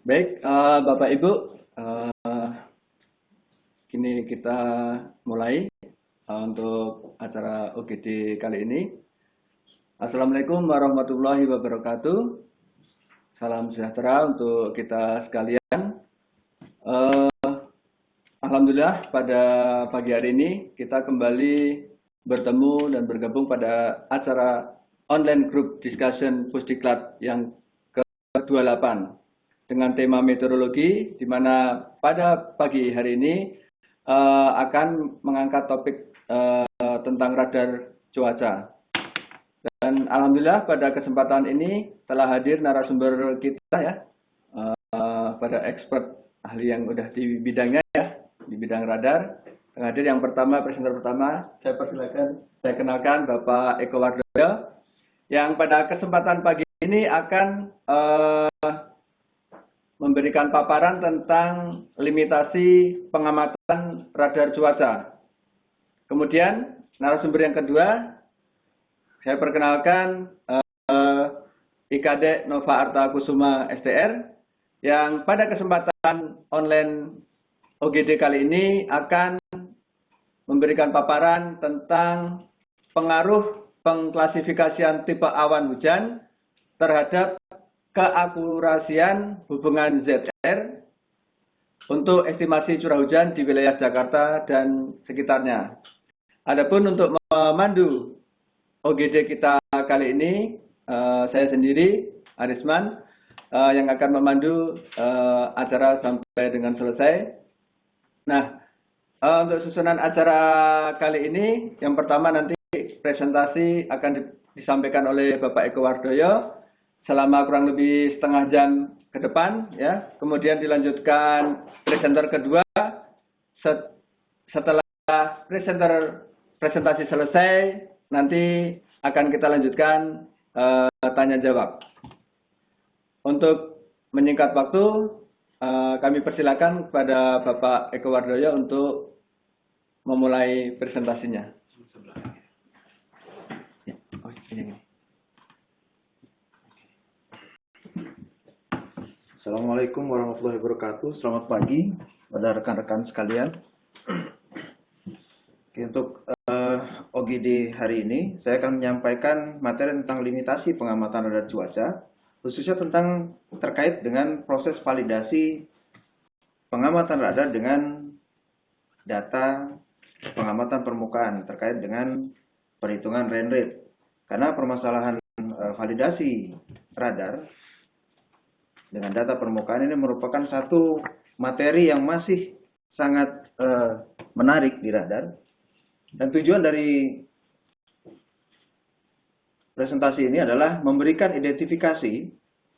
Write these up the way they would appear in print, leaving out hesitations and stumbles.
Baik, Bapak Ibu, eh, kini kita mulai untuk acara OGD kali ini. Assalamualaikum warahmatullahi wabarakatuh. Salam sejahtera untuk kita sekalian. Alhamdulillah pada pagi hari ini kita kembali bertemu dan bergabung pada acara online group discussion Pusdiklat yang ke-28 dengan tema meteorologi, di mana pada pagi hari ini akan mengangkat topik tentang radar cuaca. Dan alhamdulillah pada kesempatan ini telah hadir narasumber kita ya, pada expert ahli yang udah di bidangnya ya, di bidang radar. Yang hadir yang pertama, presenter pertama, saya kenalkan Bapak Eko Wardoyo, yang pada kesempatan pagi ini akan memberikan paparan tentang limitasi pengamatan radar cuaca. Kemudian narasumber yang kedua, saya perkenalkan IKD Nova Arta Kusuma STR, yang pada kesempatan online OGD kali ini akan memberikan paparan tentang pengaruh pengklasifikasian tipe awan hujan terhadap keakurasian hubungan ZR untuk estimasi curah hujan di wilayah Jakarta dan sekitarnya. Adapun untuk memandu OGD kita kali ini, saya sendiri, Arisman, yang akan memandu acara sampai dengan selesai. Nah, untuk susunan acara kali ini, yang pertama nanti presentasi akan disampaikan oleh Bapak Eko Wardoyo selama kurang lebih setengah jam ke depan, ya. Kemudian dilanjutkan presenter kedua. Setelah presentasi selesai, nanti akan kita lanjutkan tanya jawab. Untuk menyingkat waktu, kami persilakan kepada Bapak Eko Wardoyo untuk memulai presentasinya. Assalamualaikum warahmatullahi wabarakatuh. Selamat pagi pada rekan-rekan sekalian. Untuk OGD hari ini, saya akan menyampaikan materi tentang limitasi pengamatan radar cuaca, khususnya tentang terkait dengan proses validasi pengamatan radar dengan data pengamatan permukaan terkait dengan perhitungan rain rate. Karena permasalahan validasi radar dengan data permukaan ini merupakan satu materi yang masih sangat menarik di radar. Dan tujuan dari presentasi ini adalah memberikan identifikasi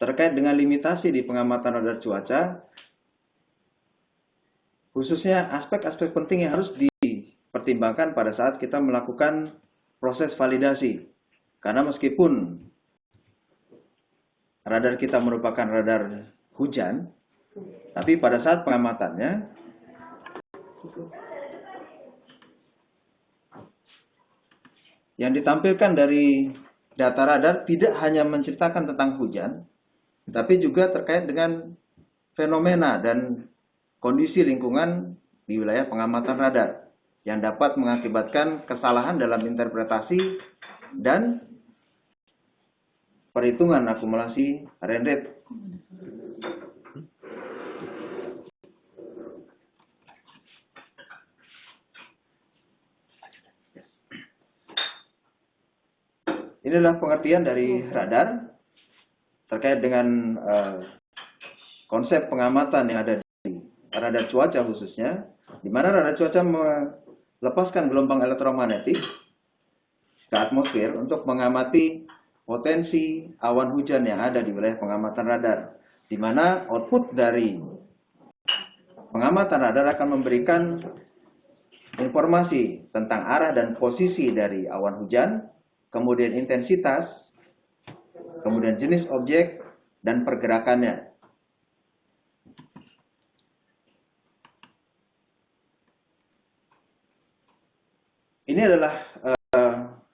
terkait dengan limitasi di pengamatan radar cuaca, khususnya aspek-aspek penting yang harus dipertimbangkan pada saat kita melakukan proses validasi. Karena meskipun radar kita merupakan radar hujan, tapi pada saat pengamatannya yang ditampilkan dari data radar tidak hanya menceritakan tentang hujan, tapi juga terkait dengan fenomena dan kondisi lingkungan di wilayah pengamatan radar yang dapat mengakibatkan kesalahan dalam interpretasi dan perhitungan akumulasi rain rate. Inilah pengertian dari radar terkait dengan konsep pengamatan yang ada di radar cuaca khususnya, di mana radar cuaca melepaskan gelombang elektromagnetik ke atmosfer untuk mengamati potensi awan hujan yang ada di wilayah pengamatan radar, di mana output dari pengamatan radar akan memberikan informasi tentang arah dan posisi dari awan hujan, kemudian intensitas, kemudian jenis objek, dan pergerakannya. Ini adalah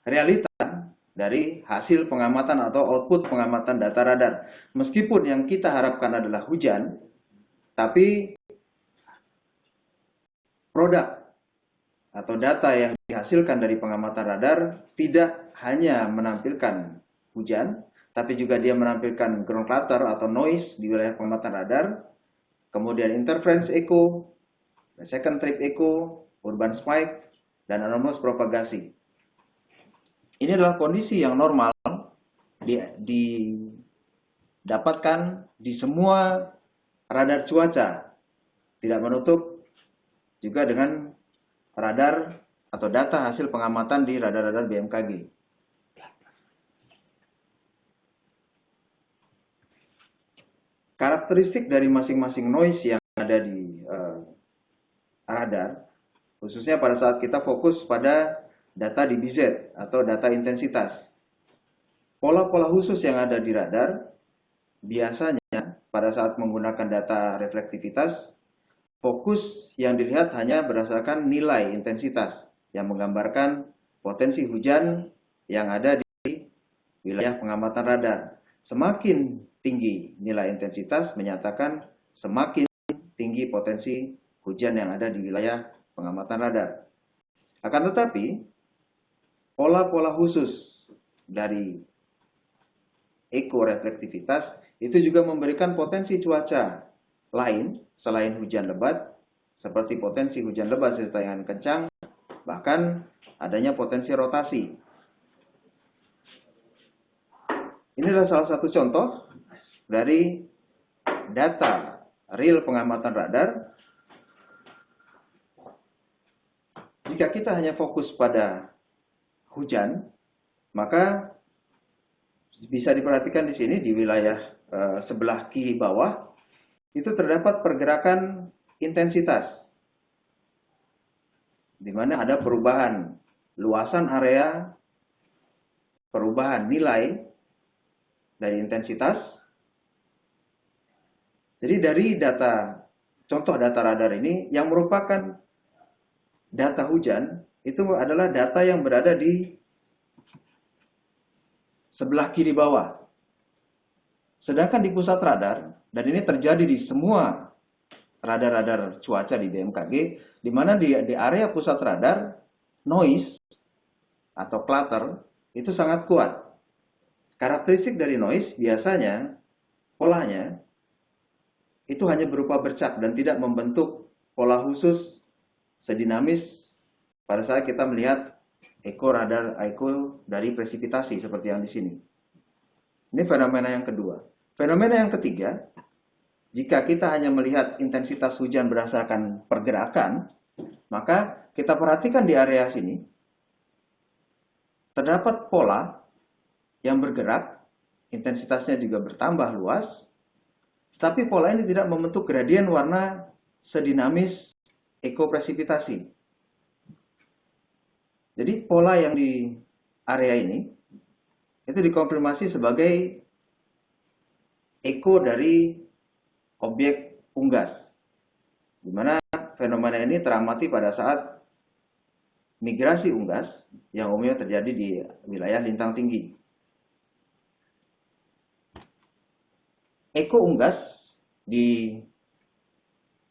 realita dari hasil pengamatan atau output pengamatan data radar. Meskipun yang kita harapkan adalah hujan, tapi produk atau data yang dihasilkan dari pengamatan radar tidak hanya menampilkan hujan, tapi juga dia menampilkan ground clutter atau noise di wilayah pengamatan radar, kemudian interference echo, second trip echo, urban spike, dan anomalous propagasi. Ini adalah kondisi yang normal didapatkan di semua radar cuaca, tidak menutup juga dengan radar atau data hasil pengamatan di radar-radar BMKG. Karakteristik dari masing-masing noise yang ada di radar, khususnya pada saat kita fokus pada data DBZ atau data intensitas. Pola-pola khusus yang ada di radar, biasanya pada saat menggunakan data reflektivitas, fokus yang dilihat hanya berdasarkan nilai intensitas yang menggambarkan potensi hujan yang ada di wilayah pengamatan radar. Semakin tinggi nilai intensitas menyatakan semakin tinggi potensi hujan yang ada di wilayah pengamatan radar. Akan tetapi, pola-pola khusus dari ekoreflektivitas itu juga memberikan potensi cuaca lain selain hujan lebat, seperti potensi hujan lebat serta angin kencang, bahkan adanya potensi rotasi. Ini adalah salah satu contoh dari data real pengamatan radar. Jika kita hanya fokus pada hujan, maka bisa diperhatikan di sini di wilayah sebelah kiri bawah itu terdapat pergerakan intensitas, di mana ada perubahan luasan area, perubahan nilai dari intensitas. Jadi dari contoh data radar ini yang merupakan data hujan, itu adalah data yang berada di sebelah kiri bawah. Sedangkan di pusat radar, dan ini terjadi di semua radar-radar cuaca di BMKG, di mana di area pusat radar, noise atau clutter itu sangat kuat. Karakteristik dari noise biasanya, polanya, itu hanya berupa bercak dan tidak membentuk pola khusus sedinamis pada saat kita melihat radar dari presipitasi seperti yang di sini. Ini fenomena yang kedua. Fenomena yang ketiga, jika kita hanya melihat intensitas hujan berdasarkan pergerakan, maka kita perhatikan di area sini, terdapat pola yang bergerak, intensitasnya juga bertambah luas, tapi pola ini tidak membentuk gradien warna sedinamis ekopresipitasi. Jadi pola yang di area ini itu dikonfirmasi sebagai eko dari objek unggas, di mana fenomena ini teramati pada saat migrasi unggas yang umumnya terjadi di wilayah lintang tinggi. Eko unggas di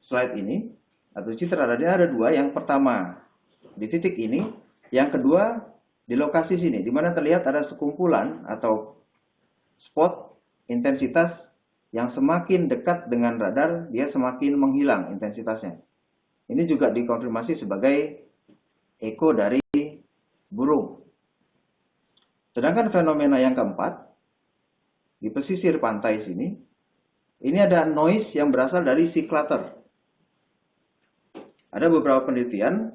slide ini atau citra radarnya ada dua. Yang pertama di titik ini, yang kedua di lokasi sini, di mana terlihat ada sekumpulan atau spot intensitas yang semakin dekat dengan radar, dia semakin menghilang intensitasnya. Ini juga dikonfirmasi sebagai eko dari burung. Sedangkan fenomena yang keempat, di pesisir pantai sini, ini ada noise yang berasal dari sea clutter. Ada beberapa penelitian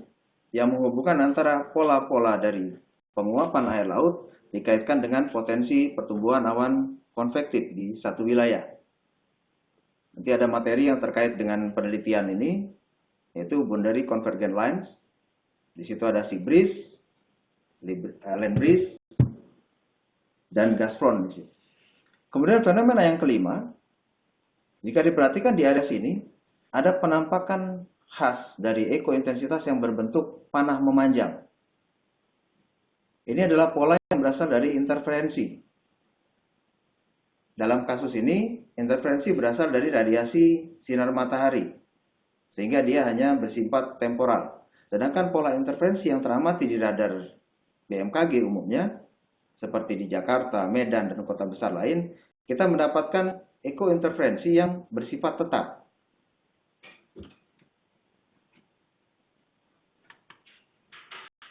yang menghubungkan antara pola-pola dari penguapan air laut dikaitkan dengan potensi pertumbuhan awan konvektif di satu wilayah. Nanti ada materi yang terkait dengan penelitian ini, yaitu boundary convergent lines. Di situ ada sea breeze, land breeze, dan gas front di situ. Kemudian fenomena yang kelima, jika diperhatikan di area sini, ada penampakan khas dari ekointensitas yang berbentuk panah memanjang. Ini adalah pola yang berasal dari interferensi. Dalam kasus ini, interferensi berasal dari radiasi sinar matahari, sehingga dia hanya bersifat temporal. Sedangkan pola interferensi yang teramati di radar BMKG umumnya, seperti di Jakarta, Medan, dan kota besar lain, kita mendapatkan ekointerferensi yang bersifat tetap.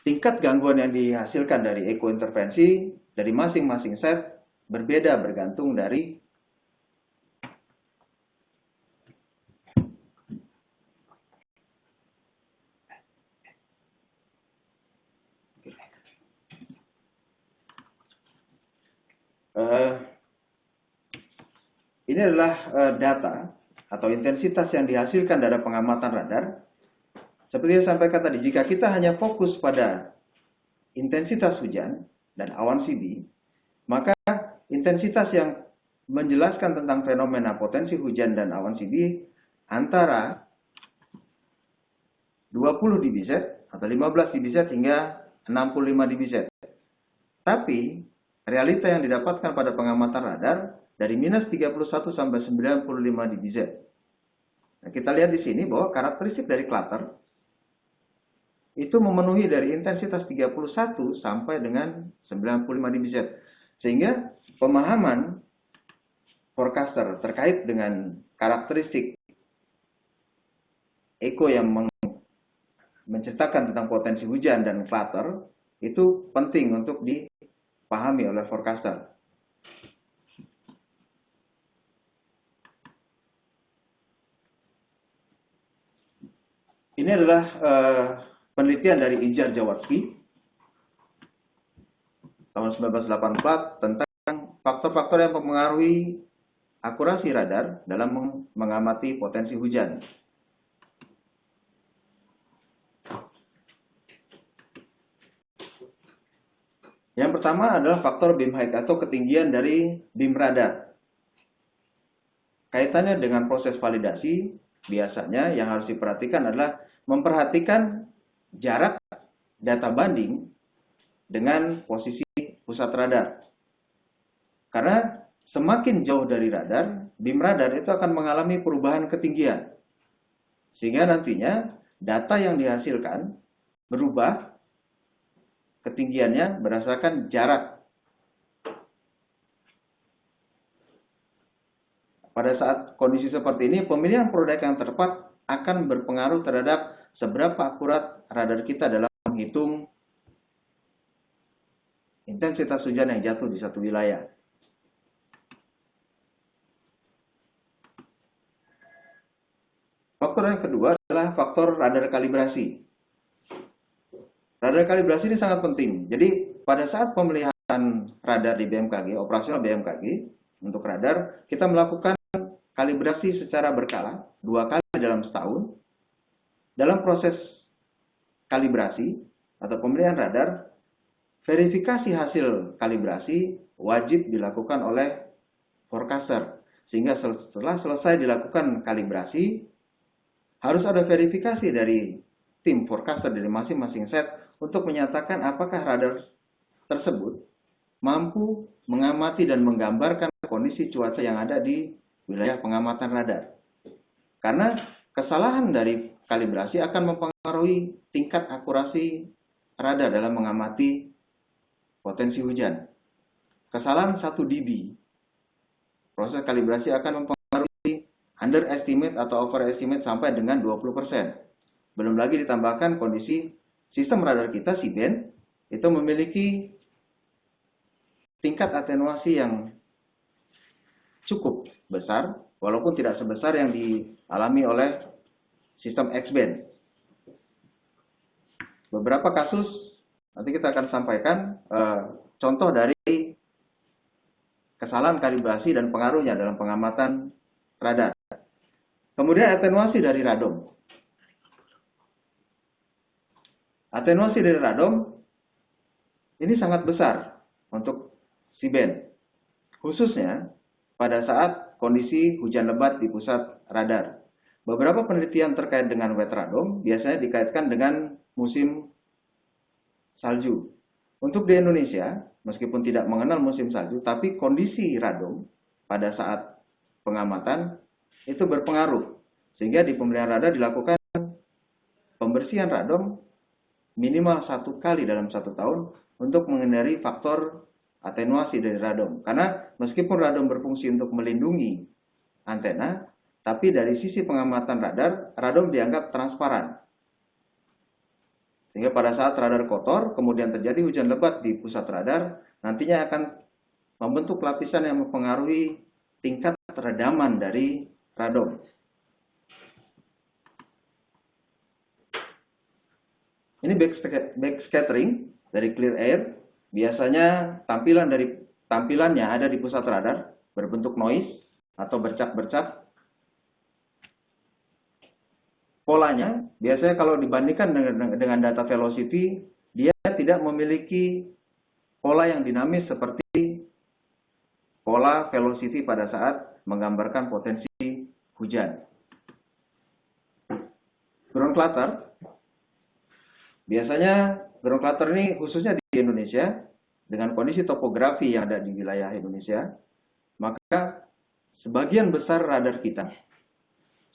Tingkat gangguan yang dihasilkan dari ekointerferensi dari masing-masing set berbeda bergantung dari ini adalah data atau intensitas yang dihasilkan dari pengamatan radar. Seperti yang saya sampaikan tadi, jika kita hanya fokus pada intensitas hujan dan awan CB, maka intensitas yang menjelaskan tentang fenomena potensi hujan dan awan CB antara 20 dBz atau 15 dBz hingga 65 dBz. Tapi realita yang didapatkan pada pengamatan radar dari minus 31 sampai 95 dBz. Nah, kita lihat di sini bahwa karakteristik dari clutter itu memenuhi dari intensitas 31 sampai dengan 95 dBz. Sehingga pemahaman forecaster terkait dengan karakteristik eko yang menceritakan tentang potensi hujan dan clutter itu penting untuk dipahami oleh forecaster. Ini adalah penelitian dari Ijar Jaworski tahun 1984 tentang faktor-faktor yang mempengaruhi akurasi radar dalam mengamati potensi hujan. Yang pertama adalah faktor beam height atau ketinggian dari beam radar. Kaitannya dengan proses validasi, biasanya yang harus diperhatikan adalah memperhatikan jarak data banding dengan posisi pusat radar. Karena semakin jauh dari radar, beam radar itu akan mengalami perubahan ketinggian. Sehingga nantinya data yang dihasilkan berubah ketinggiannya berdasarkan jarak. Pada saat kondisi seperti ini, pemilihan produk yang tepat akan berpengaruh terhadap seberapa akurat radar kita dalam menghitung intensitas hujan yang jatuh di satu wilayah. Faktor yang kedua adalah faktor radar kalibrasi. Radar kalibrasi ini sangat penting. Jadi pada saat pemeliharaan radar di BMKG, operasional BMKG untuk radar, kita melakukan kalibrasi secara berkala, 2 kali dalam setahun. Dalam proses kalibrasi atau pemilihan radar, verifikasi hasil kalibrasi wajib dilakukan oleh forecaster. Sehingga setelah selesai dilakukan kalibrasi, harus ada verifikasi dari tim forecaster dari masing-masing set untuk menyatakan apakah radar tersebut mampu mengamati dan menggambarkan kondisi cuaca yang ada di wilayah pengamatan radar. Karena kesalahan dari kalibrasi akan mempengaruhi tingkat akurasi radar dalam mengamati potensi hujan. Kesalahan 1 dB, proses kalibrasi akan mempengaruhi underestimate atau overestimate sampai dengan 20%. Belum lagi ditambahkan kondisi sistem radar kita, C-band, itu memiliki tingkat atenuasi yang cukup besar, walaupun tidak sebesar yang dialami oleh sistem X-band. Beberapa kasus, nanti kita akan sampaikan contoh dari kesalahan kalibrasi dan pengaruhnya dalam pengamatan radar. Kemudian atenuasi dari radom. Atenuasi dari radom ini sangat besar untuk C-band, khususnya pada saat kondisi hujan lebat di pusat radar. Beberapa penelitian terkait dengan wet radom biasanya dikaitkan dengan musim salju. Untuk di Indonesia, meskipun tidak mengenal musim salju, tapi kondisi radon pada saat pengamatan itu berpengaruh. Sehingga di pemeliharaan radar dilakukan pembersihan radon minimal 1 kali dalam 1 tahun untuk menghindari faktor atenuasi dari radon. Karena meskipun radon berfungsi untuk melindungi antena, tapi dari sisi pengamatan radar, radon dianggap transparan. Sehingga pada saat radar kotor, kemudian terjadi hujan lebat di pusat radar, nantinya akan membentuk lapisan yang mempengaruhi tingkat keredaman dari radon. Ini backscattering dari clear air. Biasanya tampilannya ada di pusat radar, berbentuk noise atau bercak-bercak. Polanya, biasanya kalau dibandingkan dengan data velocity, dia tidak memiliki pola yang dinamis seperti pola velocity pada saat menggambarkan potensi hujan. Ground clutter, biasanya ground clutter ini khususnya di Indonesia, dengan kondisi topografi yang ada di wilayah Indonesia, maka sebagian besar radar kita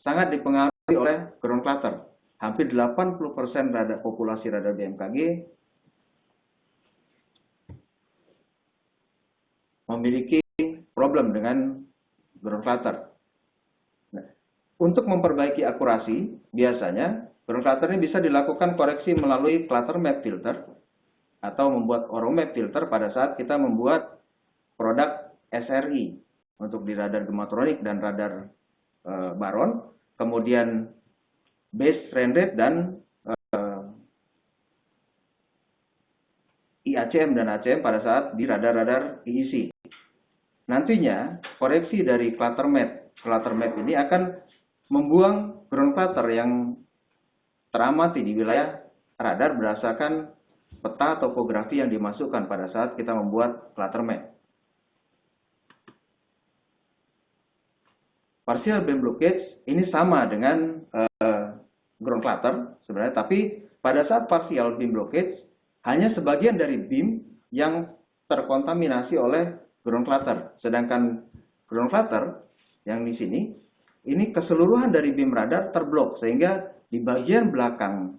sangat dipengaruhi oleh ground clutter. Hampir 80% populasi radar BMKG memiliki problem dengan ground clutter. Nah, untuk memperbaiki akurasi, biasanya ground clutter ini bisa dilakukan koreksi melalui clutter map filter atau membuat Oro map filter pada saat kita membuat produk SRI untuk di radar gematronik dan radar baron, kemudian base run rate dan IACM dan ACM pada saat di radar-radar EEC. Nantinya koreksi dari clutter map ini akan membuang ground clutter yang teramati di wilayah radar berdasarkan peta topografi yang dimasukkan pada saat kita membuat clutter map. Partial beam blockage ini sama dengan ground clutter sebenarnya, tapi pada saat partial beam blockage hanya sebagian dari beam yang terkontaminasi oleh ground clutter. Sedangkan ground clutter yang di sini, ini keseluruhan dari beam radar terblok, sehingga di bagian belakang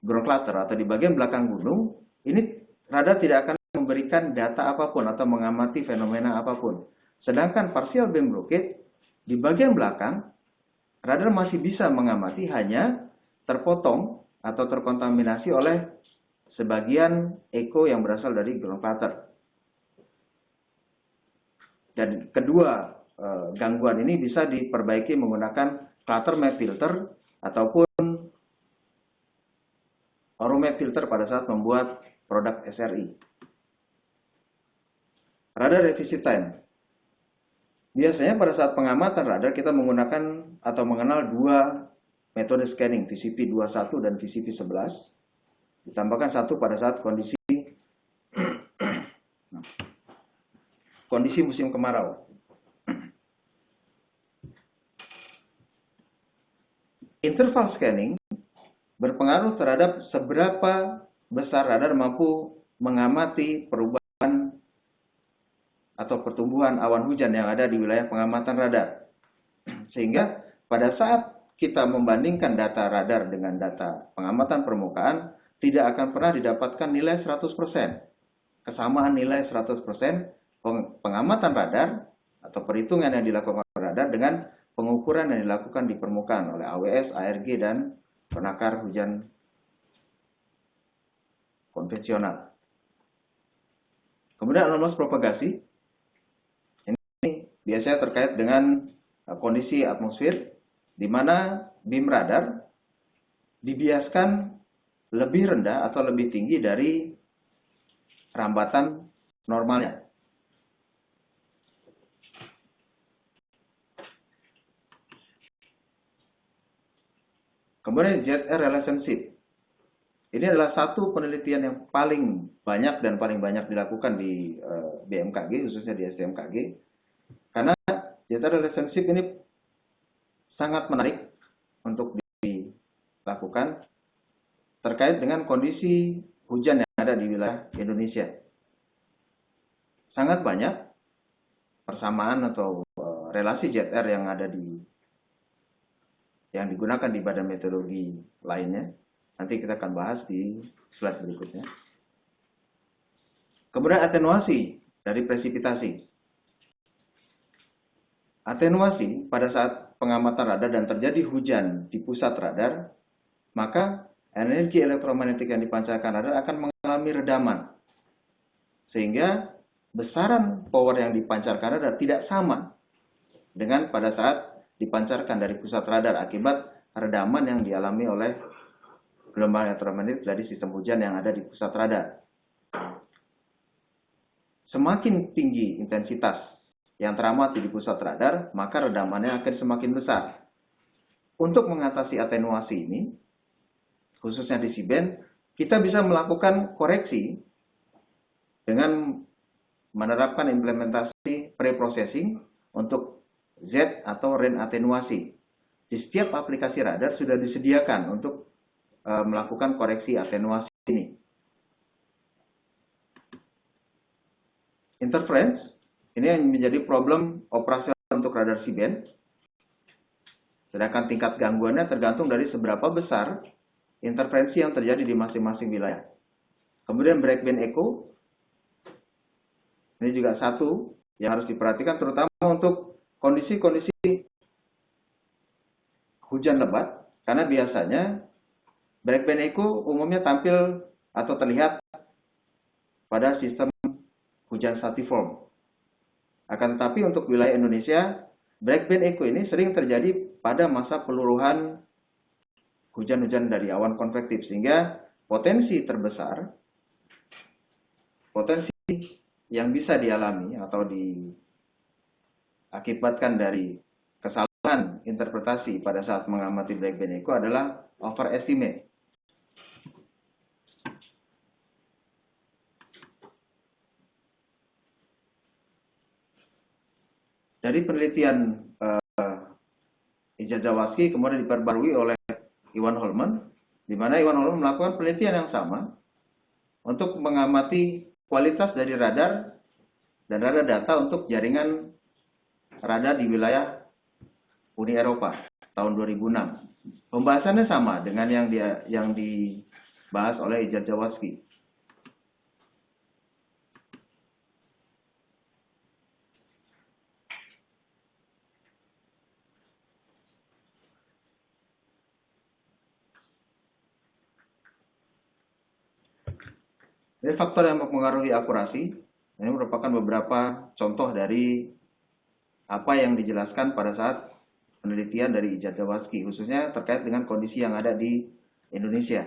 ground clutter atau di bagian belakang gunung, ini radar tidak akan memberikan data apapun atau mengamati fenomena apapun. Sedangkan partial beam blockage di bagian belakang, radar masih bisa mengamati, hanya terpotong atau terkontaminasi oleh sebagian echo yang berasal dari ground clutter. Dan kedua gangguan ini bisa diperbaiki menggunakan clutter map filter ataupun Oro map filter pada saat membuat produk SRI. Radar revisit time. Biasanya pada saat pengamatan radar kita menggunakan atau mengenal dua metode scanning, VCP-21 dan VCP-11. Ditambahkan satu pada saat kondisi musim kemarau. Interval scanning berpengaruh terhadap seberapa besar radar mampu mengamati perubahan atau pertumbuhan awan hujan yang ada di wilayah pengamatan radar. Sehingga pada saat kita membandingkan data radar dengan data pengamatan permukaan, tidak akan pernah didapatkan nilai 100%. Kesamaan nilai 100% pengamatan radar atau perhitungan yang dilakukan radar dengan pengukuran yang dilakukan di permukaan oleh AWS, ARG, dan penakar hujan konvensional. Kemudian anomalis propagasi. Ini biasanya terkait dengan kondisi atmosfer, di mana beam radar dibiaskan lebih rendah atau lebih tinggi dari rambatan normalnya. Kemudian jet air relationship. Ini adalah satu penelitian yang paling banyak dan paling banyak dilakukan di BMKG, khususnya di SDMKG. Karena jet air relationship ini sangat menarik untuk dilakukan terkait dengan kondisi hujan yang ada di wilayah Indonesia. Sangat banyak persamaan atau relasi ZR yang digunakan di badan meteorologi lainnya. Nanti kita akan bahas di slide berikutnya. Kemudian atenuasi dari presipitasi. Atenuasi pada saat pengamatan radar dan terjadi hujan di pusat radar, maka energi elektromagnetik yang dipancarkan radar akan mengalami redaman. Sehingga besaran power yang dipancarkan radar tidak sama dengan pada saat dipancarkan dari pusat radar akibat redaman yang dialami oleh gelombang elektromagnetik dari sistem hujan yang ada di pusat radar. Semakin tinggi intensitas yang teramati di pusat radar, maka redamannya akan semakin besar. Untuk mengatasi atenuasi ini, khususnya di C-band, kita bisa melakukan koreksi dengan menerapkan implementasi pre-processing untuk Z atau RAN atenuasi. Di setiap aplikasi radar sudah disediakan untuk melakukan koreksi atenuasi ini. Interference, ini yang menjadi problem operasional untuk radar C-band. Sedangkan tingkat gangguannya tergantung dari seberapa besar interferensi yang terjadi di masing-masing wilayah. Kemudian breakband echo, ini juga satu yang harus diperhatikan terutama untuk kondisi-kondisi hujan lebat, karena biasanya breakband echo umumnya tampil atau terlihat pada sistem hujan stratiform. Akan tetapi untuk wilayah Indonesia, breakband echo ini sering terjadi pada masa peluruhan hujan-hujan dari awan konvektif, sehingga potensi terbesar, potensi yang bisa dialami atau diakibatkan dari kesalahan interpretasi pada saat mengamati breakband echo adalah overestimate. Dari penelitian Ijazawski kemudian diperbarui oleh Iwan Holman, di mana Iwan Holman melakukan penelitian yang sama untuk mengamati kualitas dari radar dan radar data untuk jaringan radar di wilayah Uni Eropa tahun 2006. Pembahasannya sama dengan yang dibahas oleh Ijazawski. Ini faktor yang mempengaruhi akurasi. Ini merupakan beberapa contoh dari apa yang dijelaskan pada saat penelitian dari Ijazawski, khususnya terkait dengan kondisi yang ada di Indonesia.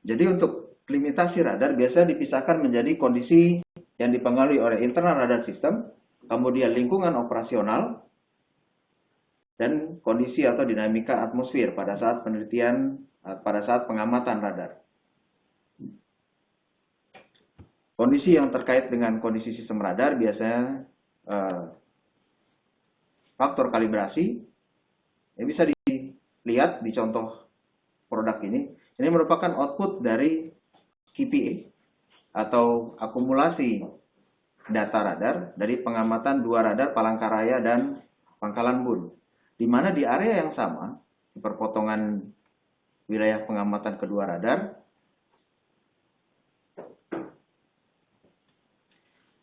Jadi untuk limitasi radar biasanya dipisahkan menjadi kondisi yang dipengaruhi oleh internal radar system, kemudian lingkungan operasional, dan kondisi atau dinamika atmosfer pada saat penelitian, pada saat pengamatan radar. Kondisi yang terkait dengan kondisi sistem radar biasanya faktor kalibrasi, ini bisa dilihat di contoh produk ini. Ini merupakan output dari KPA atau akumulasi data radar dari pengamatan dua radar Palangkaraya dan Pangkalan Bun, di mana di area yang sama, di perpotongan wilayah pengamatan kedua radar,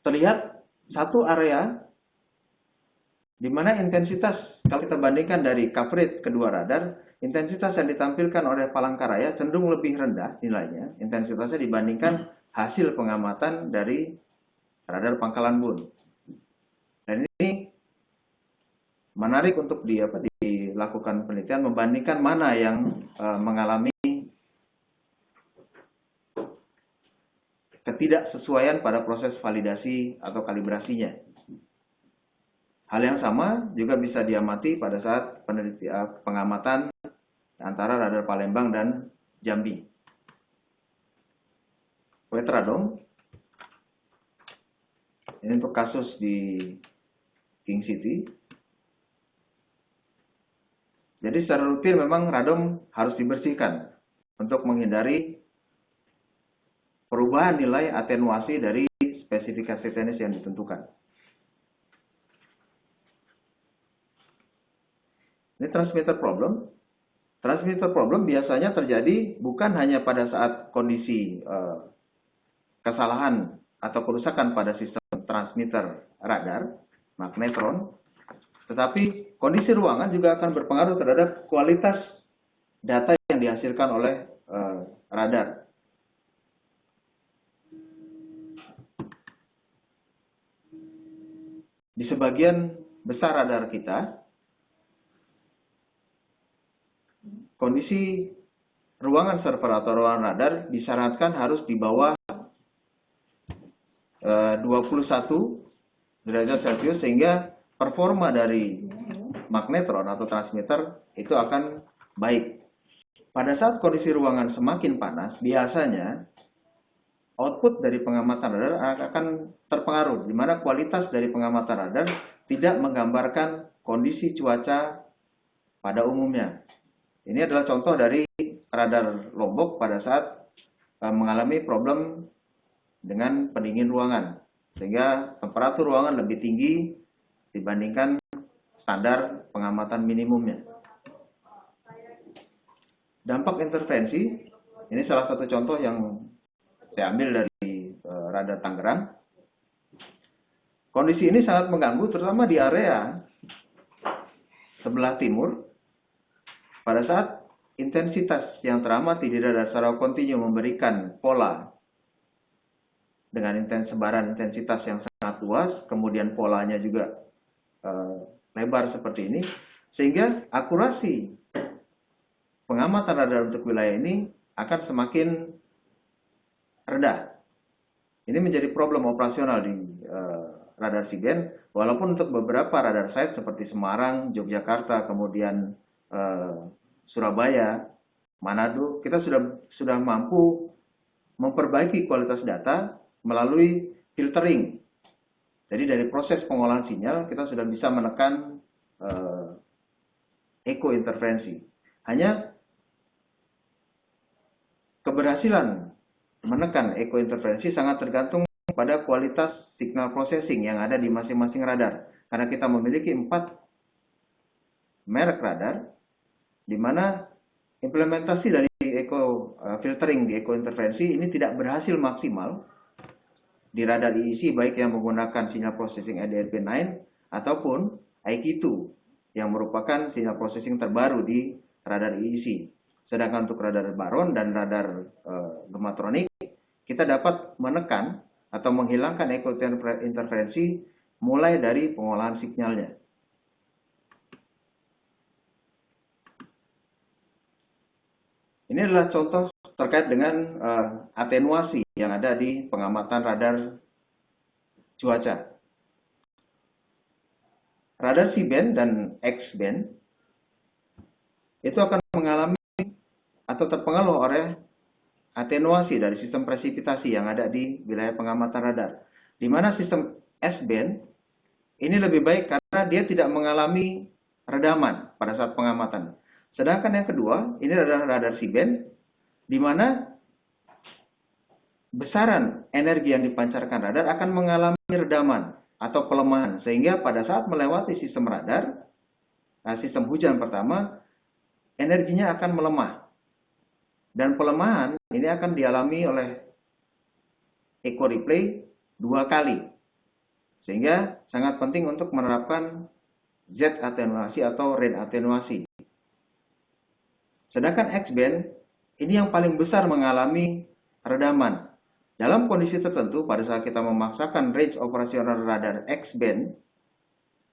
terlihat satu area di mana intensitas, kalau kita bandingkan dari coverage kedua radar, intensitas yang ditampilkan oleh Palangkaraya cenderung lebih rendah nilainya, intensitasnya dibandingkan hasil pengamatan dari radar Pangkalan Bun. Dan ini menarik untuk dilakukan penelitian membandingkan mana yang mengalami ketidaksesuaian pada proses validasi atau kalibrasinya. Hal yang sama juga bisa diamati pada saat pengamatan antara radar Palembang dan Jambi. Wetradom Ini untuk kasus di King City. Jadi secara rutin memang radom harus dibersihkan untuk menghindari perubahan nilai atenuasi dari spesifikasi teknis yang ditentukan. Ini transmitter problem. Transmitter problem biasanya terjadi bukan hanya pada saat kondisi kesalahan atau kerusakan pada sistem transmitter radar, magnetron, tetapi kondisi ruangan juga akan berpengaruh terhadap kualitas data yang dihasilkan oleh radar. Di sebagian besar radar kita, kondisi ruangan server atau ruangan radar disarankan harus di bawah 21 derajat Celcius sehingga performa dari magnetron atau transmitter itu akan baik. Pada saat kondisi ruangan semakin panas, biasanya output dari pengamatan radar akan terpengaruh, di mana kualitas dari pengamatan radar tidak menggambarkan kondisi cuaca pada umumnya. Ini adalah contoh dari radar Lombok pada saat mengalami problem dengan pendingin ruangan, sehingga temperatur ruangan lebih tinggi dibandingkan standar pengamatan minimumnya. Dampak intervensi, ini salah satu contoh yang saya ambil dari radar Tangerang. Kondisi ini sangat mengganggu terutama di area sebelah timur. Pada saat intensitas yang teramati di radar secara kontinu memberikan pola dengan sebaran intensitas yang sangat luas, kemudian polanya juga lebar seperti ini, sehingga akurasi pengamatan radar untuk wilayah ini akan semakin rendah. Ini menjadi problem operasional di radar C-band, walaupun untuk beberapa radar site seperti Semarang, Yogyakarta, kemudian Surabaya, Manado, kita sudah mampu memperbaiki kualitas data melalui filtering. Jadi dari proses pengolahan sinyal kita sudah bisa menekan echo interferensi. Hanya keberhasilan menekan echo interferensi sangat tergantung pada kualitas signal processing yang ada di masing-masing radar. Karena kita memiliki 4 merek radar, di mana implementasi dari echo filtering di echo interferensi ini tidak berhasil maksimal di radar EEC, baik yang menggunakan sinyal processing ADRP9 ataupun IQ2 yang merupakan sinyal processing terbaru di radar EEC. Sedangkan untuk radar baron dan radar gematronik, kita dapat menekan atau menghilangkan echo interferensi mulai dari pengolahan sinyalnya. Ini adalah contoh terkait dengan atenuasi yang ada di pengamatan radar cuaca. Radar C-band dan X-band itu akan mengalami atau terpengaruh oleh atenuasi dari sistem presipitasi yang ada di wilayah pengamatan radar. Di mana sistem S-band ini lebih baik karena dia tidak mengalami redaman pada saat pengamatan. Sedangkan yang kedua, ini adalah radar C-band, di mana besaran energi yang dipancarkan radar akan mengalami redaman atau pelemahan. Sehingga pada saat melewati sistem radar, sistem hujan pertama, energinya akan melemah. Dan pelemahan ini akan dialami oleh echo replay 2 kali. Sehingga sangat penting untuk menerapkan Z atenuasi atau rain atenuasi. Sedangkan X-band ini yang paling besar mengalami redaman. Dalam kondisi tertentu, pada saat kita memaksakan range operasional radar X-band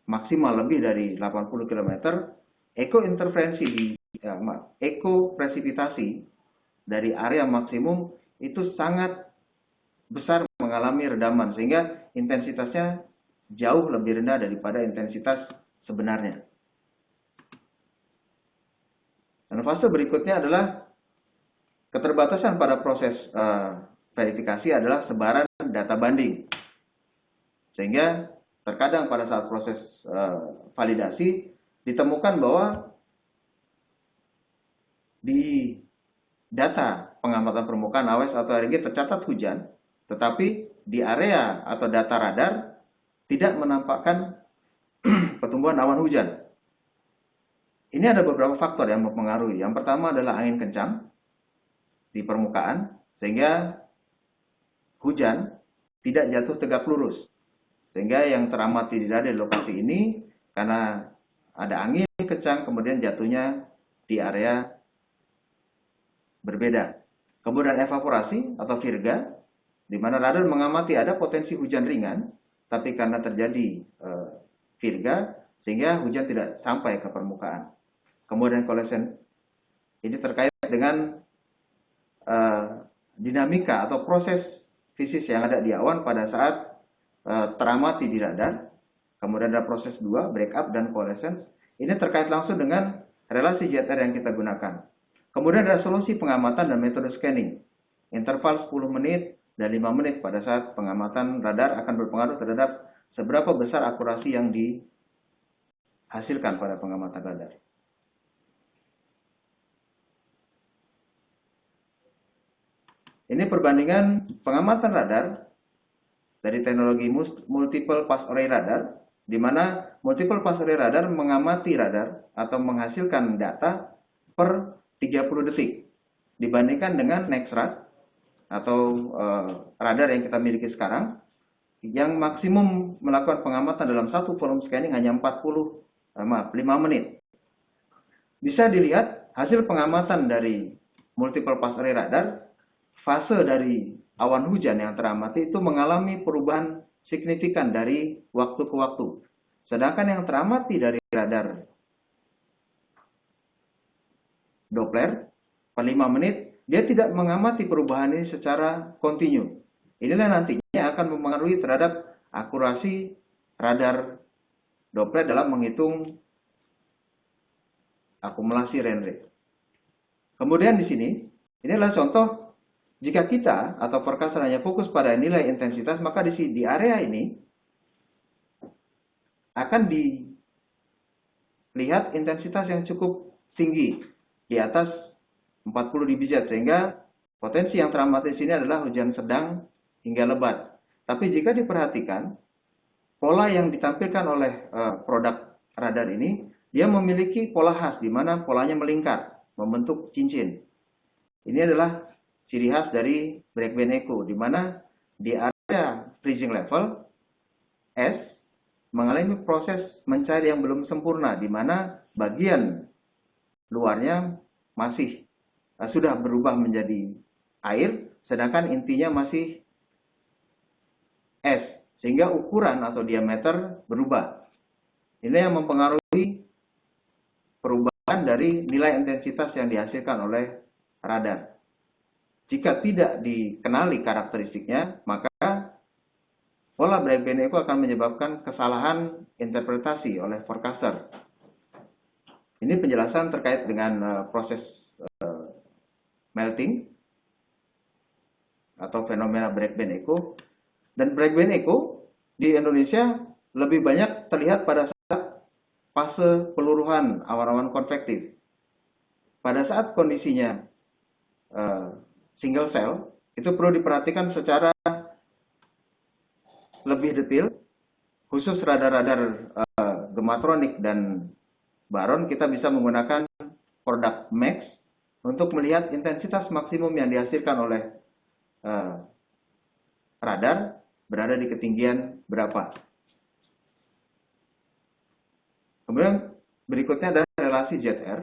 maksimal lebih dari 80 km, echo interferensi echo presipitasi dari area maksimum itu sangat besar mengalami redaman, sehingga intensitasnya jauh lebih rendah daripada intensitas sebenarnya. Dan fase berikutnya adalah keterbatasan pada proses verifikasi adalah sebaran data banding. Sehingga terkadang pada saat proses validasi ditemukan bahwa di data pengamatan permukaan AWS atau RNG tercatat hujan, tetapi di area atau data radar tidak menampakkan pertumbuhan awan hujan. Ini ada beberapa faktor yang mempengaruhi. Yang pertama adalah angin kencang di permukaan, sehingga hujan tidak jatuh tegak lurus. Sehingga yang teramati di lokasi ini, karena ada angin kencang, kemudian jatuhnya di area berbeda. Kemudian evaporasi atau virga, di mana radar mengamati ada potensi hujan ringan, tapi karena terjadi virga, sehingga hujan tidak sampai ke permukaan. Kemudian coalescence, ini terkait dengan dinamika atau proses fisis yang ada di awan pada saat teramati di radar. Kemudian ada proses 2, breakup dan coalescence. Ini terkait langsung dengan relasi JTR yang kita gunakan. Kemudian ada solusi pengamatan dan metode scanning. Interval 10 menit dan 5 menit pada saat pengamatan radar akan berpengaruh terhadap seberapa besar akurasi yang dihasilkan pada pengamatan radar. Ini perbandingan pengamatan radar dari teknologi multiple pass array radar, di mana multiple pass array radar mengamati radar atau menghasilkan data per 30 detik dibandingkan dengan NexRad atau radar yang kita miliki sekarang yang maksimum melakukan pengamatan dalam satu volume scanning hanya 5 menit. Bisa dilihat hasil pengamatan dari multiple pass array radar, fase dari awan hujan yang teramati itu mengalami perubahan signifikan dari waktu ke waktu. Sedangkan yang teramati dari radar Doppler per 5 menit, dia tidak mengamati perubahan ini secara kontinu. Inilah nantinya akan mempengaruhi terhadap akurasi radar Doppler dalam menghitung akumulasi rain rate. Kemudian di sini, ini adalah contoh jika kita atau forecaster hanya fokus pada nilai intensitas, maka di area ini akan dilihat intensitas yang cukup tinggi, di atas 40 dBz, sehingga potensi yang teramati di sini adalah hujan sedang hingga lebat. Tapi jika diperhatikan, pola yang ditampilkan oleh produk radar ini, dia memiliki pola khas, di mana polanya melingkar, membentuk cincin. Ini adalah ciri khas dari break band echo, di mana di area freezing level S mengalami proses mencair yang belum sempurna, di mana bagian luarnya masih sudah berubah menjadi air, sedangkan intinya masih es, sehingga ukuran atau diameter berubah. Ini yang mempengaruhi perubahan dari nilai intensitas yang dihasilkan oleh radar. Jika tidak dikenali karakteristiknya, maka pola break band echo akan menyebabkan kesalahan interpretasi oleh forecaster. Ini penjelasan terkait dengan proses melting atau fenomena break band echo. Dan break band echo di Indonesia lebih banyak terlihat pada saat fase peluruhan awan-awan konvektif. Pada saat kondisinya single cell, itu perlu diperhatikan secara lebih detail, khusus radar-radar gematronik dan baron, kita bisa menggunakan produk MAX untuk melihat intensitas maksimum yang dihasilkan oleh radar berada di ketinggian berapa. Kemudian berikutnya adalah relasi ZR.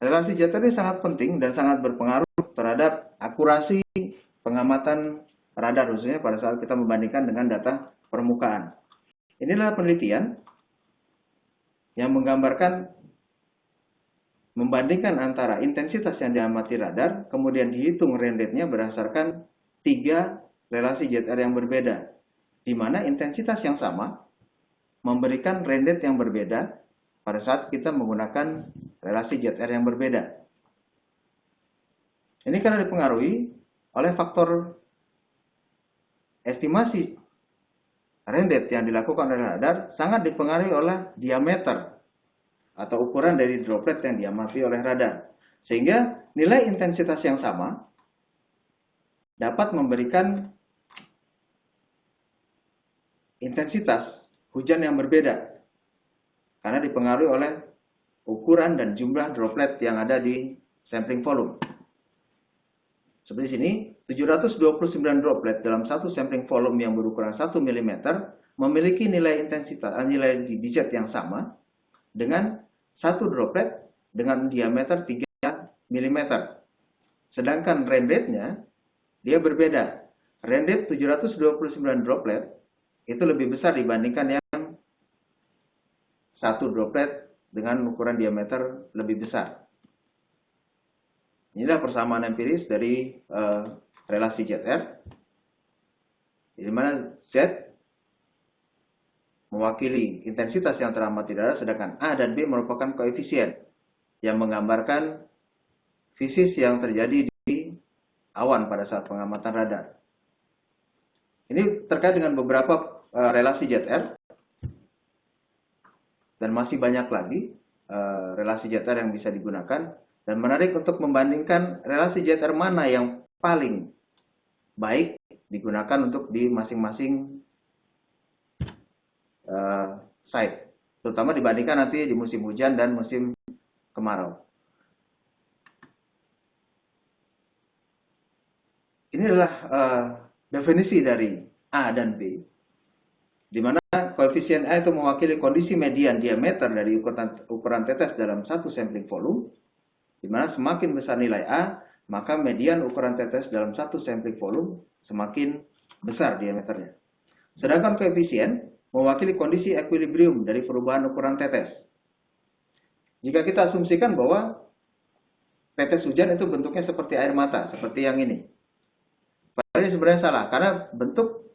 Relasi ZR ini sangat penting dan sangat berpengaruh terhadap akurasi pengamatan radar, khususnya pada saat kita membandingkan dengan data permukaan. Inilah penelitian yang menggambarkan membandingkan antara intensitas yang diamati radar, kemudian dihitung rain rate-nya berdasarkan 3 relasi ZR yang berbeda, di mana intensitas yang sama memberikan rain rate yang berbeda pada saat kita menggunakan relasi ZR yang berbeda. Ini karena dipengaruhi oleh faktor estimasi Random yang dilakukan oleh radar sangat dipengaruhi oleh diameter atau ukuran dari droplet yang diamati oleh radar. Sehingga nilai intensitas yang sama dapat memberikan intensitas hujan yang berbeda karena dipengaruhi oleh ukuran dan jumlah droplet yang ada di sampling volume. Seperti sini, 729 droplet dalam satu sampling volume yang berukuran 1 mm memiliki nilai intensitas, nilai digit yang sama dengan satu droplet dengan diameter 3 mm. Sedangkan rain rate-nya dia berbeda. Rain rate 729 droplet itu lebih besar dibandingkan yang satu droplet dengan ukuran diameter lebih besar. Inilah persamaan empiris dari relasi ZR, di mana Z mewakili intensitas yang teramati di radar, sedangkan A dan B merupakan koefisien yang menggambarkan fisis yang terjadi di awan pada saat pengamatan radar. Ini terkait dengan beberapa relasi ZR, dan masih banyak lagi relasi ZR yang bisa digunakan. Dan menarik untuk membandingkan relasi ZR mana yang paling baik digunakan untuk di masing-masing site. Terutama dibandingkan nanti di musim hujan dan musim kemarau. Ini adalah definisi dari A dan B, di mana koefisien A itu mewakili kondisi median diameter dari ukuran tetes dalam satu sampling volume, di mana semakin besar nilai A, maka median ukuran tetes dalam satu sampling volume semakin besar diameternya. Sedangkan koefisien mewakili kondisi equilibrium dari perubahan ukuran tetes. Jika kita asumsikan bahwa tetes hujan itu bentuknya seperti air mata, seperti yang ini. Padahal ini sebenarnya salah, karena bentuk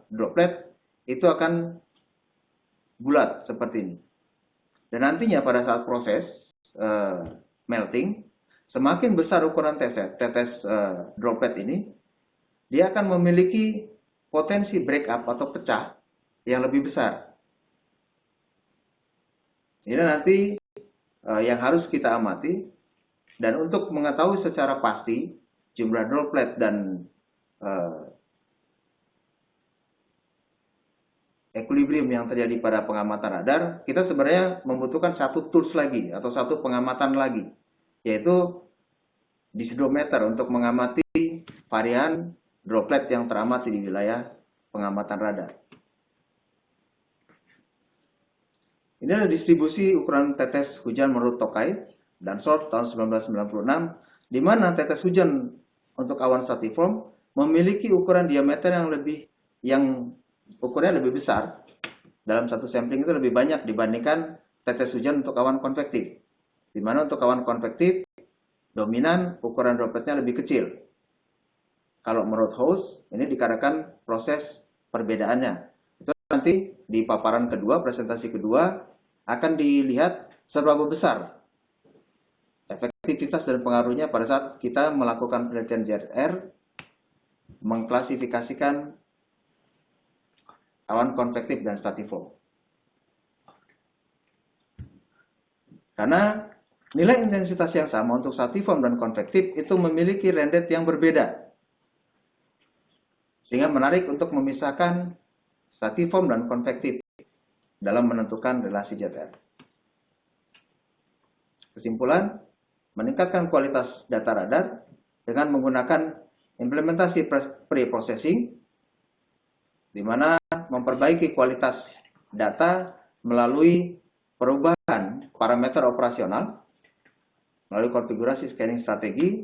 droplet itu akan bulat seperti ini. Dan nantinya pada saat proses melting, semakin besar ukuran tetes droplet ini, dia akan memiliki potensi break up atau pecah yang lebih besar. Ini nanti yang harus kita amati, dan untuk mengetahui secara pasti jumlah droplet dan equilibrium yang terjadi pada pengamatan radar, kita sebenarnya membutuhkan satu tools lagi atau satu pengamatan lagi, yaitu densitometer untuk mengamati varian droplet yang teramati di wilayah pengamatan radar. Ini adalah distribusi ukuran tetes hujan menurut Tokai dan Short tahun 1996, di mana tetes hujan untuk awan stratiform memiliki ukuran diameter yang ukurannya lebih besar. Dalam satu sampling itu lebih banyak dibandingkan tetes hujan untuk awan konvektif. Di mana untuk awan konvektif, dominan ukuran dropletnya lebih kecil. Kalau menurut House, ini dikarenakan proses perbedaannya. Itu nanti di paparan kedua, presentasi kedua, akan dilihat seberapa besar efektivitas dan pengaruhnya pada saat kita melakukan penelitian ZR, mengklasifikasikan awan konvektif dan stratiform. Karena nilai intensitas yang sama untuk stratiform dan konvektif itu memiliki range yang berbeda. Sehingga menarik untuk memisahkan stratiform dan konvektif dalam menentukan relasi ZR. Kesimpulan, meningkatkan kualitas data radar dengan menggunakan implementasi pre-processing, di mana memperbaiki kualitas data melalui perubahan parameter operasional, melalui konfigurasi scanning strategi,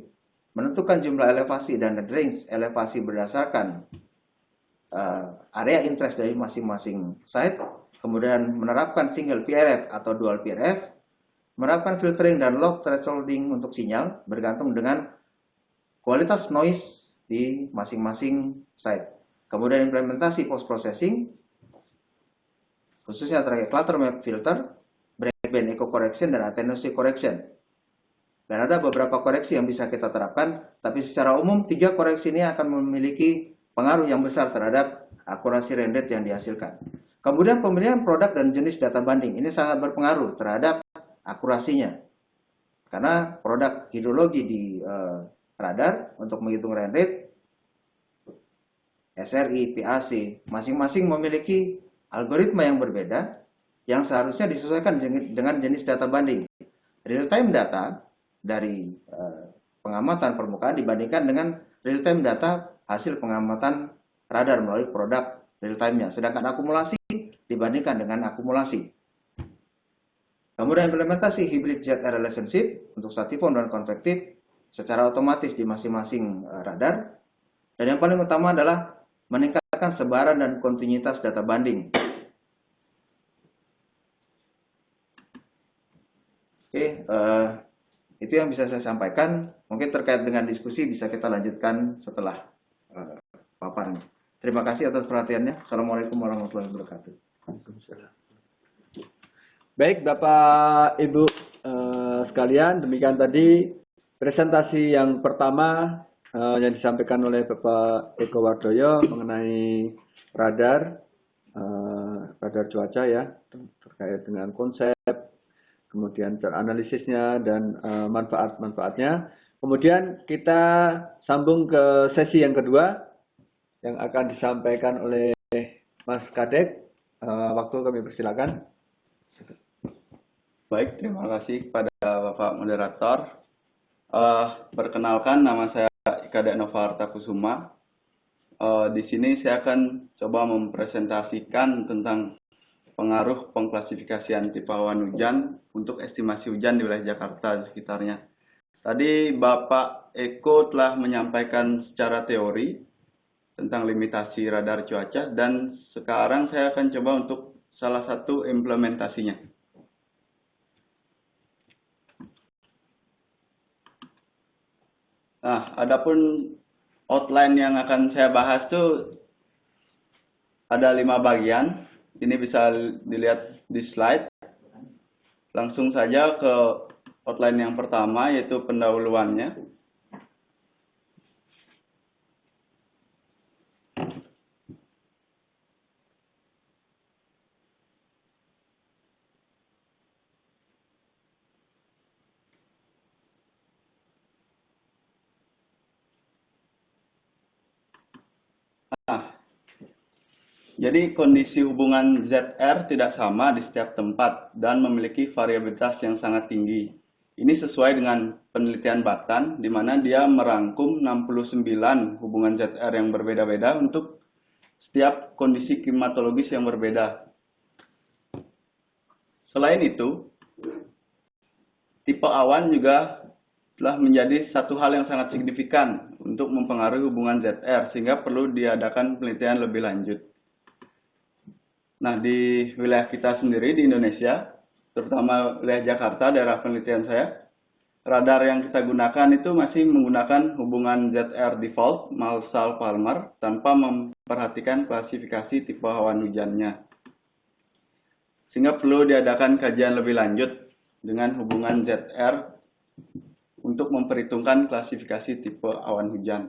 menentukan jumlah elevasi dan range elevasi berdasarkan area interest dari masing-masing site, kemudian menerapkan single PRF atau dual PRF, menerapkan filtering dan log thresholding untuk sinyal bergantung dengan kualitas noise di masing-masing site. Kemudian implementasi post-processing, khususnya terkait clutter map filter, breakband echo correction, dan attenuation correction. Dan ada beberapa koreksi yang bisa kita terapkan, tapi secara umum 3 koreksi ini akan memiliki pengaruh yang besar terhadap akurasi rate yang dihasilkan. Kemudian pemilihan produk dan jenis data banding ini sangat berpengaruh terhadap akurasinya. Karena produk hidrologi di radar untuk menghitung rate, SRI, PAC, masing-masing memiliki algoritma yang berbeda yang seharusnya disesuaikan dengan jenis data banding. Real-time data dari pengamatan permukaan dibandingkan dengan real-time data hasil pengamatan radar melalui produk real-time-nya. Sedangkan akumulasi dibandingkan dengan akumulasi. Kemudian implementasi hybrid ZR relationship untuk statifon dan konvektif secara otomatis di masing-masing radar. Dan yang paling utama adalah meningkatkan sebaran dan kontinuitas data banding. Oke, itu yang bisa saya sampaikan. Mungkin terkait dengan diskusi bisa kita lanjutkan setelah paparan. Terima kasih atas perhatiannya. Assalamualaikum warahmatullahi wabarakatuh. Baik, Bapak Ibu sekalian, demikian tadi presentasi yang pertama yang disampaikan oleh Bapak Eko Wardoyo mengenai radar cuaca ya, terkait dengan konsep, kemudian analisisnya dan manfaat-manfaatnya. Kemudian kita sambung ke sesi yang kedua yang akan disampaikan oleh Mas Kadek. Waktu kami persilakan. Baik, terima kasih kepada Bapak Moderator. Perkenalkan, nama saya Kadek Nova Arta Kusuma. Di sini saya akan coba mempresentasikan tentang pengaruh pengklasifikasian tipe awan hujan untuk estimasi hujan di wilayah Jakarta dan sekitarnya. Tadi Bapak Eko telah menyampaikan secara teori tentang limitasi radar cuaca, dan sekarang saya akan coba untuk salah satu implementasinya. Nah, adapun outline yang akan saya bahas itu ada 5 bagian. Ini bisa dilihat di slide. Langsung saja ke outline yang pertama, yaitu pendahuluannya. Jadi kondisi hubungan ZR tidak sama di setiap tempat dan memiliki variabilitas yang sangat tinggi. Ini sesuai dengan penelitian Batan, di mana dia merangkum 69 hubungan ZR yang berbeda-beda untuk setiap kondisi klimatologis yang berbeda. Selain itu, tipe awan juga telah menjadi satu hal yang sangat signifikan untuk mempengaruhi hubungan ZR, sehingga perlu diadakan penelitian lebih lanjut. Nah, di wilayah kita sendiri di Indonesia, terutama wilayah Jakarta, daerah penelitian saya, radar yang kita gunakan itu masih menggunakan hubungan ZR default Marshall-Palmer tanpa memperhatikan klasifikasi tipe awan hujannya. Sehingga perlu diadakan kajian lebih lanjut dengan hubungan ZR untuk memperhitungkan klasifikasi tipe awan hujan.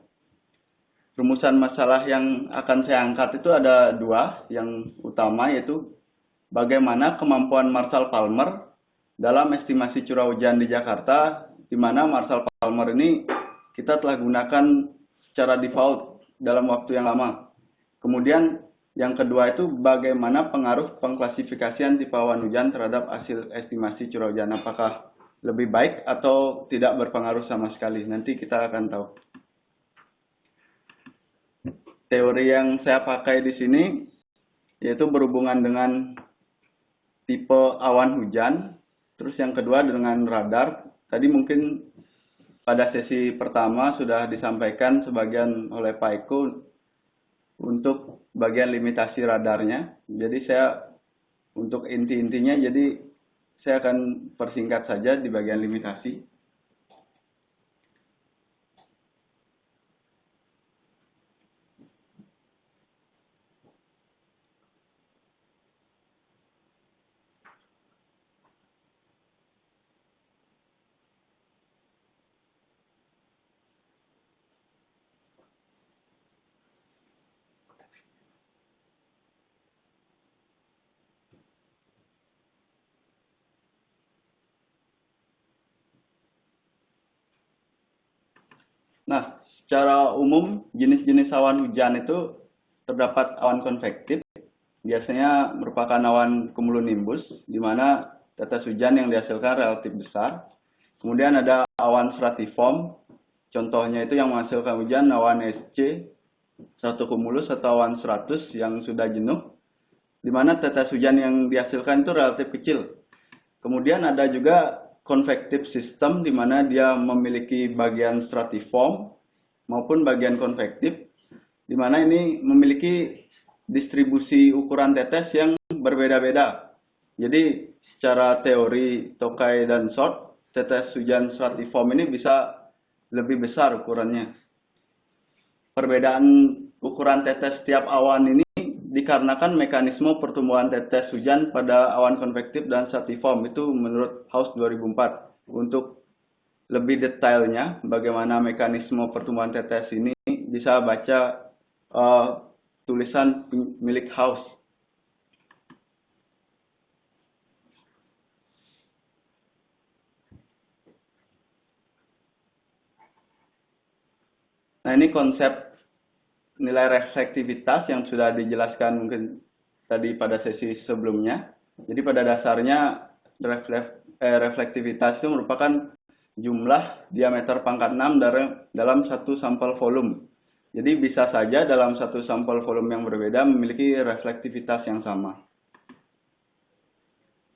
Rumusan masalah yang akan saya angkat itu ada 2. Yang utama yaitu bagaimana kemampuan Marshall-Palmer dalam estimasi curah hujan di Jakarta, di mana Marshall-Palmer ini kita telah gunakan secara default dalam waktu yang lama. Kemudian yang kedua itu bagaimana pengaruh pengklasifikasian tipe awan hujan terhadap hasil estimasi curah hujan. Apakah lebih baik atau tidak berpengaruh sama sekali? Nanti kita akan tahu. Teori yang saya pakai di sini yaitu berhubungan dengan tipe awan hujan. Terus yang kedua dengan radar. Tadi mungkin pada sesi pertama sudah disampaikan sebagian oleh Pak Eko untuk bagian limitasi radarnya. Jadi saya untuk inti-intinya, jadi saya akan persingkat saja di bagian limitasi. Nah, secara umum jenis-jenis awan hujan itu terdapat awan konvektif, biasanya merupakan awan cumulonimbus, di mana tetes hujan yang dihasilkan relatif besar. Kemudian ada awan stratiform, contohnya itu yang menghasilkan hujan awan SC, satu cumulus atau awan stratus yang sudah jenuh, di mana tetes hujan yang dihasilkan itu relatif kecil. Kemudian ada juga convective system, di mana dia memiliki bagian stratiform maupun bagian konvektif, di mana ini memiliki distribusi ukuran tetes yang berbeda-beda. Jadi secara teori Tokai dan Short, tetes hujan stratiform ini bisa lebih besar ukurannya. Perbedaan ukuran tetes setiap awan ini dikarenakan mekanisme pertumbuhan tetes hujan pada awan konvektif dan stratiform, itu menurut House 2004. Untuk lebih detailnya bagaimana mekanisme pertumbuhan tetes ini bisa baca tulisan milik House. Nah, ini konsep nilai reflektivitas yang sudah dijelaskan mungkin tadi pada sesi sebelumnya. Jadi pada dasarnya reflektivitas itu merupakan jumlah diameter pangkat 6 dalam satu sampel volume. Jadi bisa saja dalam satu sampel volume yang berbeda memiliki reflektivitas yang sama.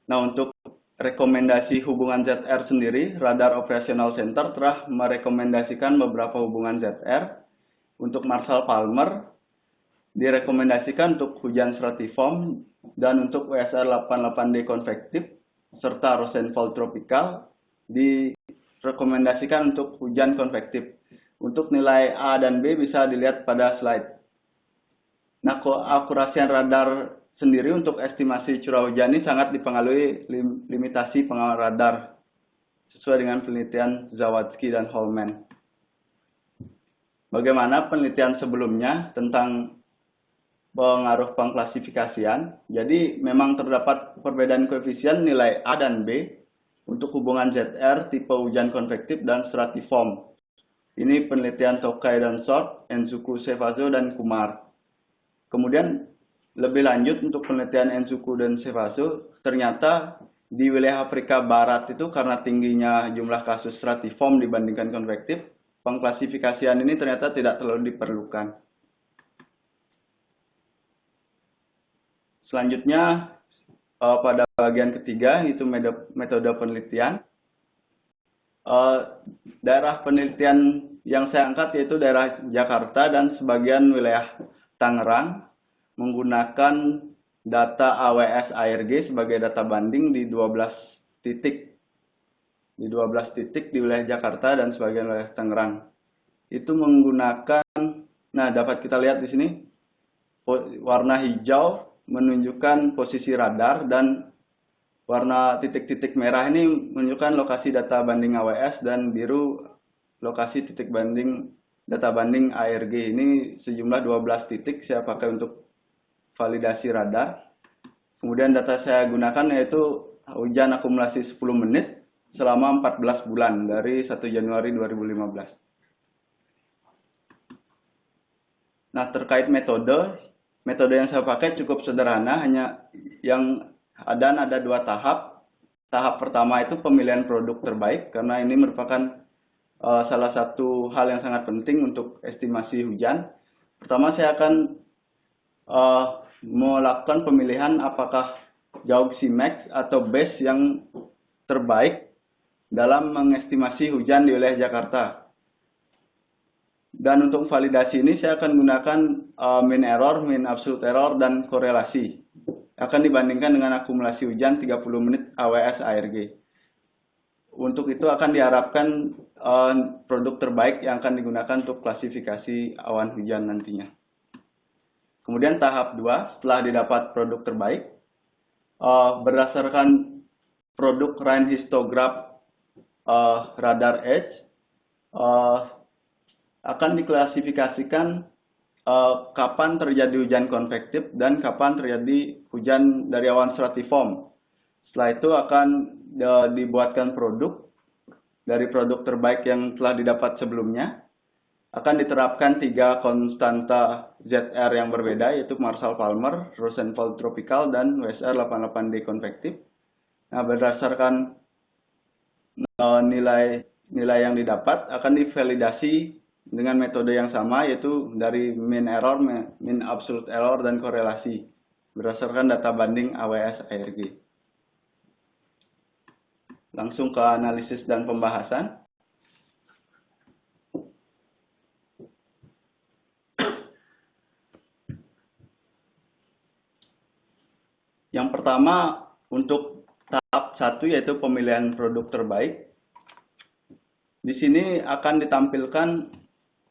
Nah, untuk rekomendasi hubungan ZR sendiri, Radar Operational Center telah merekomendasikan beberapa hubungan ZR. Untuk Marshall Palmer direkomendasikan untuk hujan stratiform, dan untuk WSR 88D konvektif serta Rosenfeld tropikal direkomendasikan untuk hujan konvektif. Untuk nilai A dan B bisa dilihat pada slide. Nah, keakurasian radar sendiri untuk estimasi curah hujan ini sangat dipengaruhi limitasi pengawas radar sesuai dengan penelitian Zawadzki dan Holman. Bagaimana penelitian sebelumnya tentang pengaruh pengklasifikasian? Jadi memang terdapat perbedaan koefisien nilai A dan B untuk hubungan ZR tipe hujan konvektif dan stratiform. Ini penelitian Tokai dan Short, Enzuku, Cevaso, dan Kumar. Kemudian lebih lanjut untuk penelitian Enzuku dan Cevaso, ternyata di wilayah Afrika Barat itu karena tingginya jumlah kasus stratiform dibandingkan konvektif, pengklasifikasian ini ternyata tidak terlalu diperlukan. Selanjutnya pada bagian ketiga itu metode penelitian. Daerah penelitian yang saya angkat yaitu daerah Jakarta dan sebagian wilayah Tangerang menggunakan data AWS ARG sebagai data banding di 12 titik. Di 12 titik di wilayah Jakarta dan sebagian wilayah Tangerang. Itu menggunakan, nah dapat kita lihat di sini, warna hijau menunjukkan posisi radar dan warna titik-titik merah ini menunjukkan lokasi data banding AWS dan biru lokasi titik banding data banding ARG. Ini sejumlah 12 titik saya pakai untuk validasi radar. Kemudian data saya gunakan yaitu hujan akumulasi 10 menit selama 14 bulan dari 1 Januari 2015. Nah, terkait metode yang saya pakai cukup sederhana, hanya yang ada 2 tahap. Tahap pertama itu pemilihan produk terbaik, karena ini merupakan salah satu hal yang sangat penting untuk estimasi hujan. Pertama saya akan melakukan pemilihan apakah Gaussian max atau base yang terbaik dalam mengestimasi hujan di wilayah Jakarta. Dan untuk validasi ini saya akan gunakan mean error, mean absolute error, dan korelasi. Akan dibandingkan dengan akumulasi hujan 30 menit AWS ARG. Untuk itu akan diharapkan produk terbaik yang akan digunakan untuk klasifikasi awan hujan nantinya. Kemudian tahap 2, setelah didapat produk terbaik, berdasarkan produk Rhine histograph radar edge, akan diklasifikasikan kapan terjadi hujan konvektif dan kapan terjadi hujan dari awan stratiform. Setelah itu akan dibuatkan produk dari produk terbaik yang telah didapat sebelumnya. akan diterapkan 3 konstanta ZR yang berbeda, yaitu Marshall-Palmer, Rosenfeld Tropical, dan WSR 88D konvektif. Nah, berdasarkan nilai yang didapat akan divalidasi dengan metode yang sama, yaitu dari mean error, mean absolute error, dan korelasi berdasarkan data banding AWS ARG. Langsung ke analisis dan pembahasan. Yang pertama, untuk tahap 1 yaitu pemilihan produk terbaik. Di sini akan ditampilkan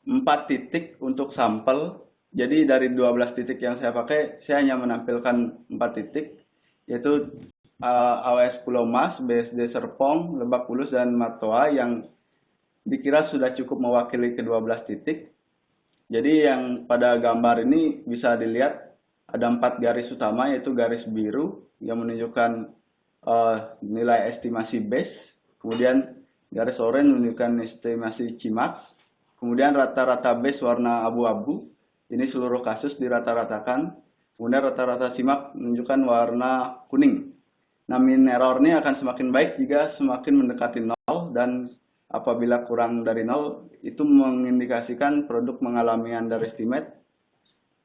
4 titik untuk sampel. Jadi dari 12 titik yang saya pakai, saya hanya menampilkan 4 titik, yaitu AWS Pulau Mas, BSD Serpong, Lebak Bulus, dan Matoa yang dikira sudah cukup mewakili ke-12 titik. Jadi yang pada gambar ini bisa dilihat ada 4 garis utama, yaitu garis biru yang menunjukkan nilai estimasi base, kemudian garis oranye menunjukkan estimasi Cmax, kemudian rata-rata base warna abu-abu, ini seluruh kasus dirata-ratakan, kemudian rata-rata Cmax menunjukkan warna kuning. Nah, mean error-nya akan semakin baik jika semakin mendekati 0, dan apabila kurang dari 0, itu mengindikasikan produk mengalami underestimate,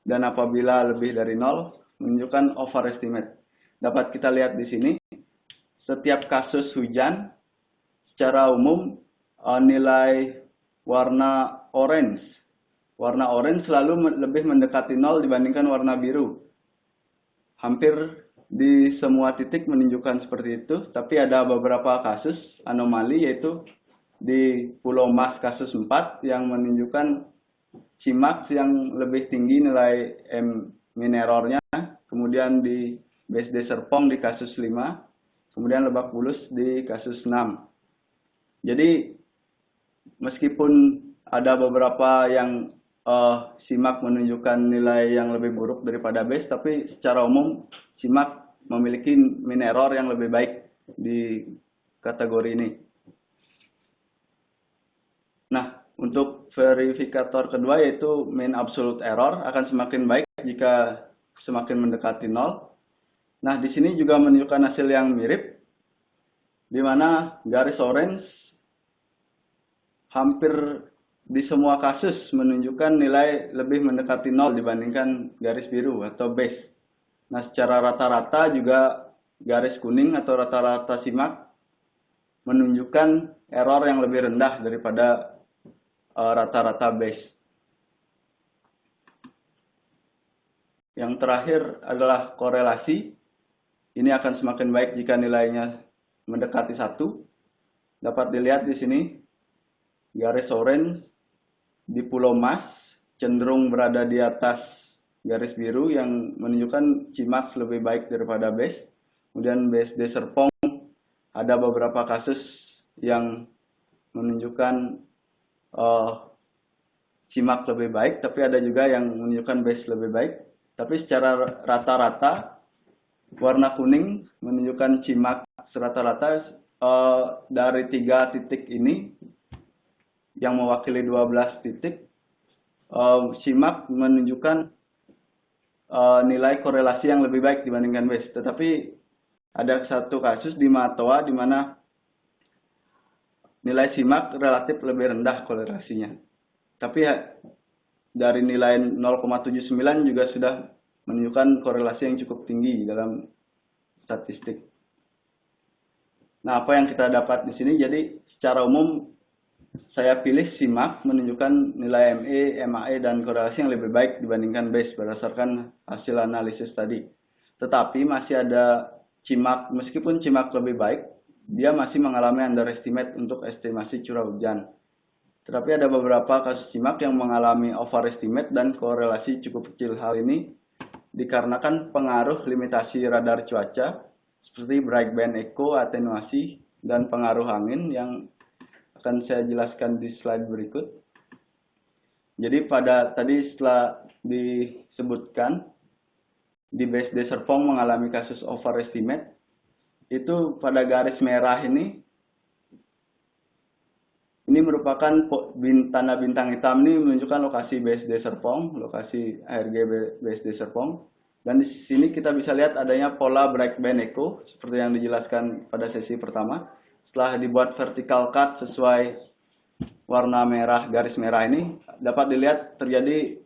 dan apabila lebih dari 0, menunjukkan overestimate. Dapat kita lihat di sini, setiap kasus hujan, secara umum nilai warna orange selalu lebih mendekati 0 dibandingkan warna biru. Hampir di semua titik menunjukkan seperti itu, tapi ada beberapa kasus anomali, yaitu di Pulau Mas kasus 4 yang menunjukkan Cmax yang lebih tinggi nilai mean error-nya, kemudian di BSD Serpong di kasus 5, kemudian Lebak Bulus di kasus 6. Jadi meskipun ada beberapa yang Cmax menunjukkan nilai yang lebih buruk daripada base, tapi secara umum Cmax memiliki mean error yang lebih baik di kategori ini. Nah, untuk verifikator kedua yaitu mean absolute error akan semakin baik jika semakin mendekati 0. Nah, di sini juga menunjukkan hasil yang mirip, di mana garis orange hampir di semua kasus menunjukkan nilai lebih mendekati 0 dibandingkan garis biru atau base. Nah, secara rata-rata juga garis kuning atau rata-rata Cmax menunjukkan error yang lebih rendah daripada rata-rata base. Yang terakhir adalah korelasi. Ini akan semakin baik jika nilainya mendekati 1. Dapat dilihat di sini, garis orange di Pulau Mas cenderung berada di atas garis biru yang menunjukkan Cmax lebih baik daripada base. Kemudian BSD Serpong ada beberapa kasus yang menunjukkan Cmax lebih baik, tapi ada juga yang menunjukkan base lebih baik. Tapi secara rata-rata warna kuning menunjukkan Cmax rata-rata dari 3 titik ini yang mewakili 12 titik. Cmax menunjukkan nilai korelasi yang lebih baik dibandingkan base. Tetapi ada satu kasus di Matoa di mana nilai Cmax relatif lebih rendah korelasinya. Tapi dari nilai 0,79 juga sudah menunjukkan korelasi yang cukup tinggi dalam statistik. Nah, apa yang kita dapat di sini? Jadi secara umum saya pilih Cmax menunjukkan nilai ME, MAE, dan korelasi yang lebih baik dibandingkan base berdasarkan hasil analisis tadi. Tetapi masih ada Cmax, meskipun Cmax lebih baik, dia masih mengalami underestimate untuk estimasi curah hujan. Tetapi ada beberapa kasus Cmax yang mengalami overestimate dan korelasi cukup kecil. Hal ini dikarenakan pengaruh limitasi radar cuaca seperti bright band echo, atenuasi, dan pengaruh angin yang akan saya jelaskan di slide berikut. Jadi tadi setelah disebutkan di BSD Serpong mengalami kasus overestimate, itu pada garis merah ini Ini merupakan tanda bintang hitam ini menunjukkan lokasi BSD Serpong, lokasi ARG BSD Serpong. Dan di sini kita bisa lihat adanya pola breakband echo seperti yang dijelaskan pada sesi pertama. Setelah dibuat vertical cut sesuai warna merah, garis merah ini, dapat dilihat terjadi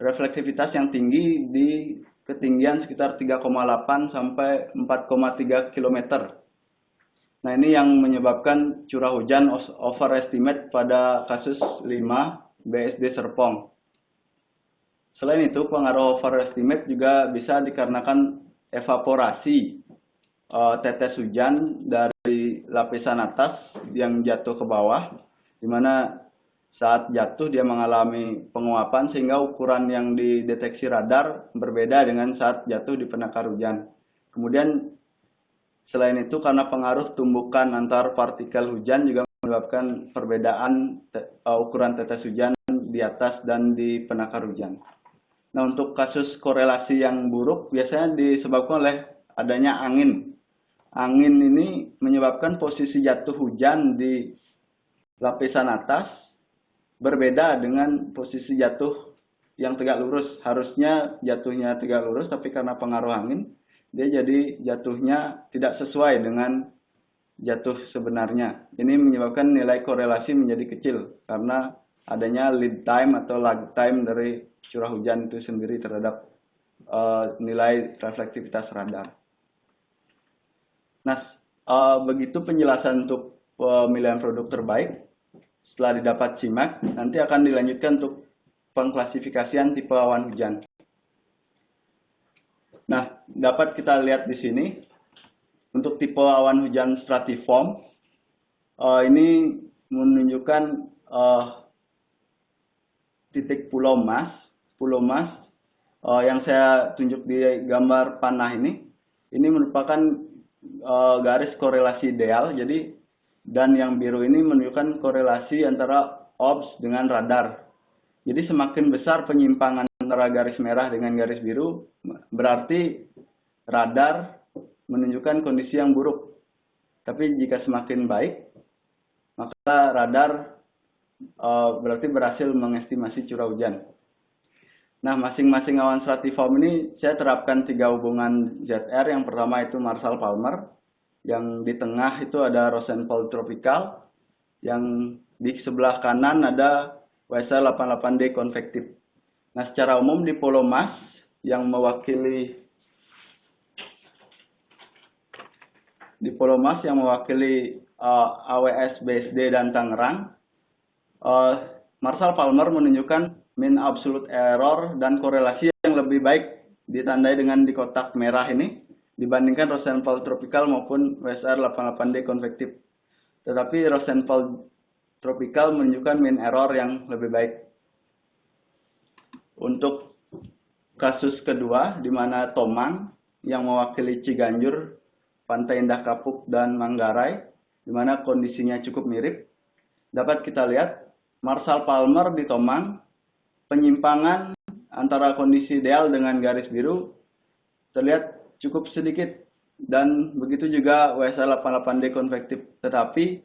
refleksivitas yang tinggi di ketinggian sekitar 3,8 sampai 4,3 km. Nah, ini yang menyebabkan curah hujan overestimate pada kasus 5 BSD Serpong. Selain itu, pengaruh overestimate juga bisa dikarenakan evaporasi tetes hujan dari lapisan atas yang jatuh ke bawah, di mana saat jatuh dia mengalami penguapan sehingga ukuran yang dideteksi radar berbeda dengan saat jatuh di penakar hujan. Kemudian selain itu, karena pengaruh tumbukan antar partikel hujan juga menyebabkan perbedaan ukuran tetes hujan di atas dan di penakar hujan. Nah, untuk kasus korelasi yang buruk biasanya disebabkan oleh adanya angin. Angin ini menyebabkan posisi jatuh hujan di lapisan atas berbeda dengan posisi jatuh yang tegak lurus. Harusnya jatuhnya tegak lurus, tapi karena pengaruh angin, dia jadi jatuhnya tidak sesuai dengan jatuh sebenarnya. Ini menyebabkan nilai korelasi menjadi kecil karena adanya lead time atau lag time dari curah hujan itu sendiri terhadap nilai reflektivitas radar. Nah, begitu penjelasan untuk pemilihan produk terbaik. Setelah didapat CIMAC, nanti akan dilanjutkan untuk pengklasifikasian tipe awan hujan. Nah, dapat kita lihat di sini untuk tipe awan hujan stratiform ini menunjukkan titik pulau emas yang saya tunjuk di gambar panah ini merupakan garis korelasi ideal. Jadi dan yang biru ini menunjukkan korelasi antara OBS dengan radar. Jadi semakin besar penyimpangan antara garis merah dengan garis biru, berarti radar menunjukkan kondisi yang buruk. Tapi jika semakin baik, maka radar berarti berhasil mengestimasi curah hujan. Nah, masing-masing awan stratiform ini saya terapkan 3 hubungan ZR. Yang pertama itu Marshall-Palmer, yang di tengah itu ada Rosenfeld Tropical, yang di sebelah kanan ada WSR 88D konvektif. Nah, secara umum di Pulau Mas yang mewakili AWS, BSD dan Tangerang, Marshall-Palmer menunjukkan mean absolute error dan korelasi yang lebih baik ditandai dengan di kotak merah ini dibandingkan Rosenfeld Tropical maupun WSR 88D konvektif. Tetapi Rosenfeld Tropical menunjukkan mean error yang lebih baik. Untuk kasus kedua, di mana Tomang yang mewakili Ciganjur, Pantai Indah Kapuk, dan Manggarai, di mana kondisinya cukup mirip, dapat kita lihat Marshall-Palmer di Tomang, penyimpangan antara kondisi ideal dengan garis biru terlihat cukup sedikit, dan begitu juga WSR 88D konvektif. Tetapi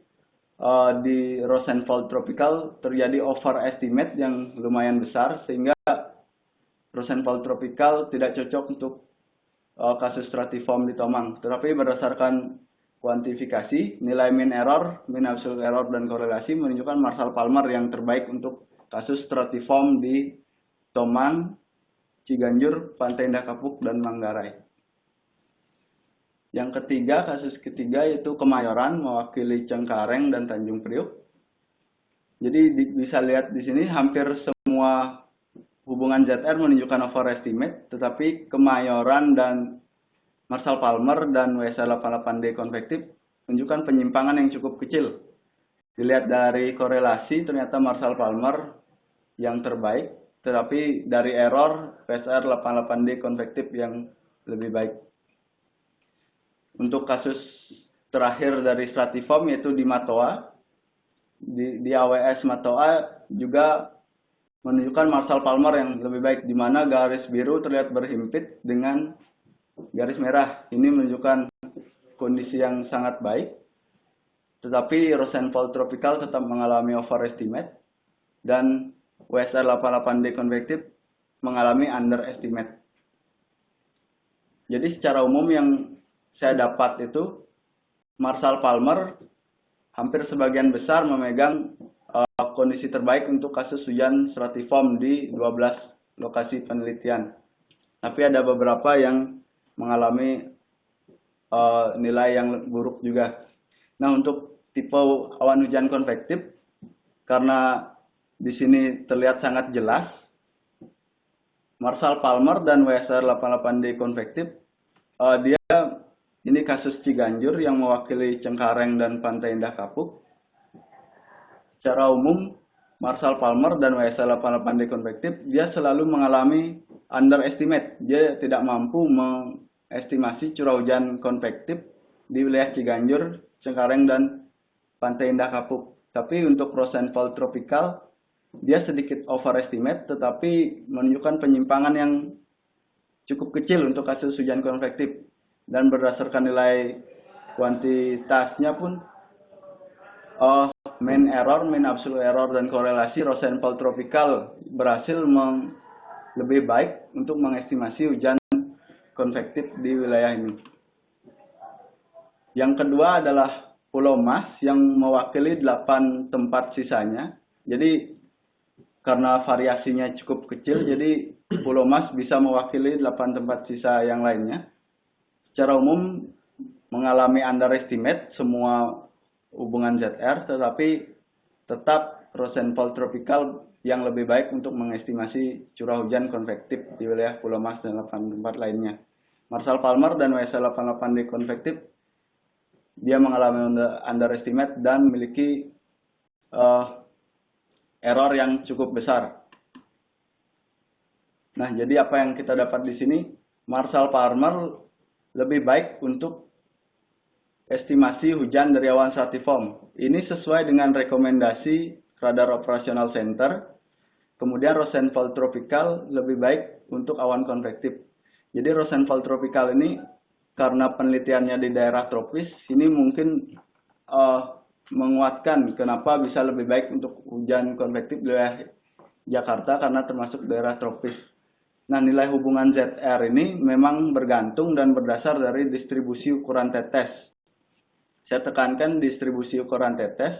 di Rosenfeld Tropical terjadi overestimate yang lumayan besar, sehingga Rosenfeld Tropical tidak cocok untuk kasus stratiform di Tomang. Tetapi berdasarkan kuantifikasi, nilai mean error, mean absolute error, dan korelasi menunjukkan Marshall-Palmer yang terbaik untuk kasus stratiform di Tomang, Ciganjur, Pantai Indah Kapuk, dan Manggarai. Yang ketiga, kasus ketiga yaitu Kemayoran mewakili Cengkareng dan Tanjung Priuk. Jadi bisa lihat di sini hampir semua hubungan ZR menunjukkan overestimate, tetapi Kemayoran dan Marshall-Palmer dan WSR 88D konvektif menunjukkan penyimpangan yang cukup kecil. Dilihat dari korelasi, ternyata Marshall-Palmer yang terbaik, tetapi dari error WSR 88D konvektif yang lebih baik. Untuk kasus terakhir dari stratiform yaitu di Matoa, di AWS Matoa juga menunjukkan Marshall-Palmer yang lebih baik, di mana garis biru terlihat berhimpit dengan garis merah. Ini menunjukkan kondisi yang sangat baik. tetapi Rosenfeld Tropical tetap mengalami overestimate dan WSR 88D konvektif mengalami underestimate. Jadi secara umum yang saya dapat itu Marshall Palmer hampir sebagian besar memegang kondisi terbaik untuk kasus hujan stratiform di 12 lokasi penelitian. Tapi ada beberapa yang mengalami nilai yang buruk juga. Nah, untuk tipe awan hujan konvektif, karena di sini terlihat sangat jelas, Marshall Palmer dan WSR 88D konvektif, dia ini kasus Ciganjur yang mewakili Cengkareng dan Pantai Indah Kapuk. Secara umum, Marshall Palmer dan WSR 88D konvektif, dia selalu mengalami underestimate. Dia tidak mampu mengestimasi curah hujan konvektif di wilayah Ciganjur, Cengkareng, dan Pantai Indah Kapuk. Tapi untuk Rosenfeld Tropical, dia sedikit overestimate, tetapi menunjukkan penyimpangan yang cukup kecil untuk kasus hujan konvektif. Dan berdasarkan nilai kuantitasnya pun, mean error, mean absolute error, dan korelasi Rosenfeld Tropical berhasil lebih baik untuk mengestimasi hujan konvektif di wilayah ini. Yang kedua adalah Pulau Mas yang mewakili 8 tempat sisanya. Jadi karena variasinya cukup kecil, jadi Pulau Mas bisa mewakili 8 tempat sisa yang lainnya. Secara umum mengalami underestimate semua hubungan ZR, tetapi tetap Rosenfeld Tropical yang lebih baik untuk mengestimasi curah hujan konvektif di wilayah Pulau Mas dan 8 tempat lainnya. Marshall Palmer dan WSR 88D konvektif, dia mengalami underestimate dan memiliki error yang cukup besar. Nah, jadi apa yang kita dapat di sini? Marshall Palmer lebih baik untuk estimasi hujan dari awan stratiform. Ini sesuai dengan rekomendasi Radar Operational Center. Kemudian Rosenfeld Tropical lebih baik untuk awan konvektif. Jadi Rosenfeld Tropical ini karena penelitiannya di daerah tropis, ini mungkin menguatkan kenapa bisa lebih baik untuk hujan konvektif di wilayah Jakarta karena termasuk daerah tropis. Nah, nilai hubungan ZR ini memang bergantung dan berdasar dari distribusi ukuran tetes. Saya tekankan distribusi ukuran tetes,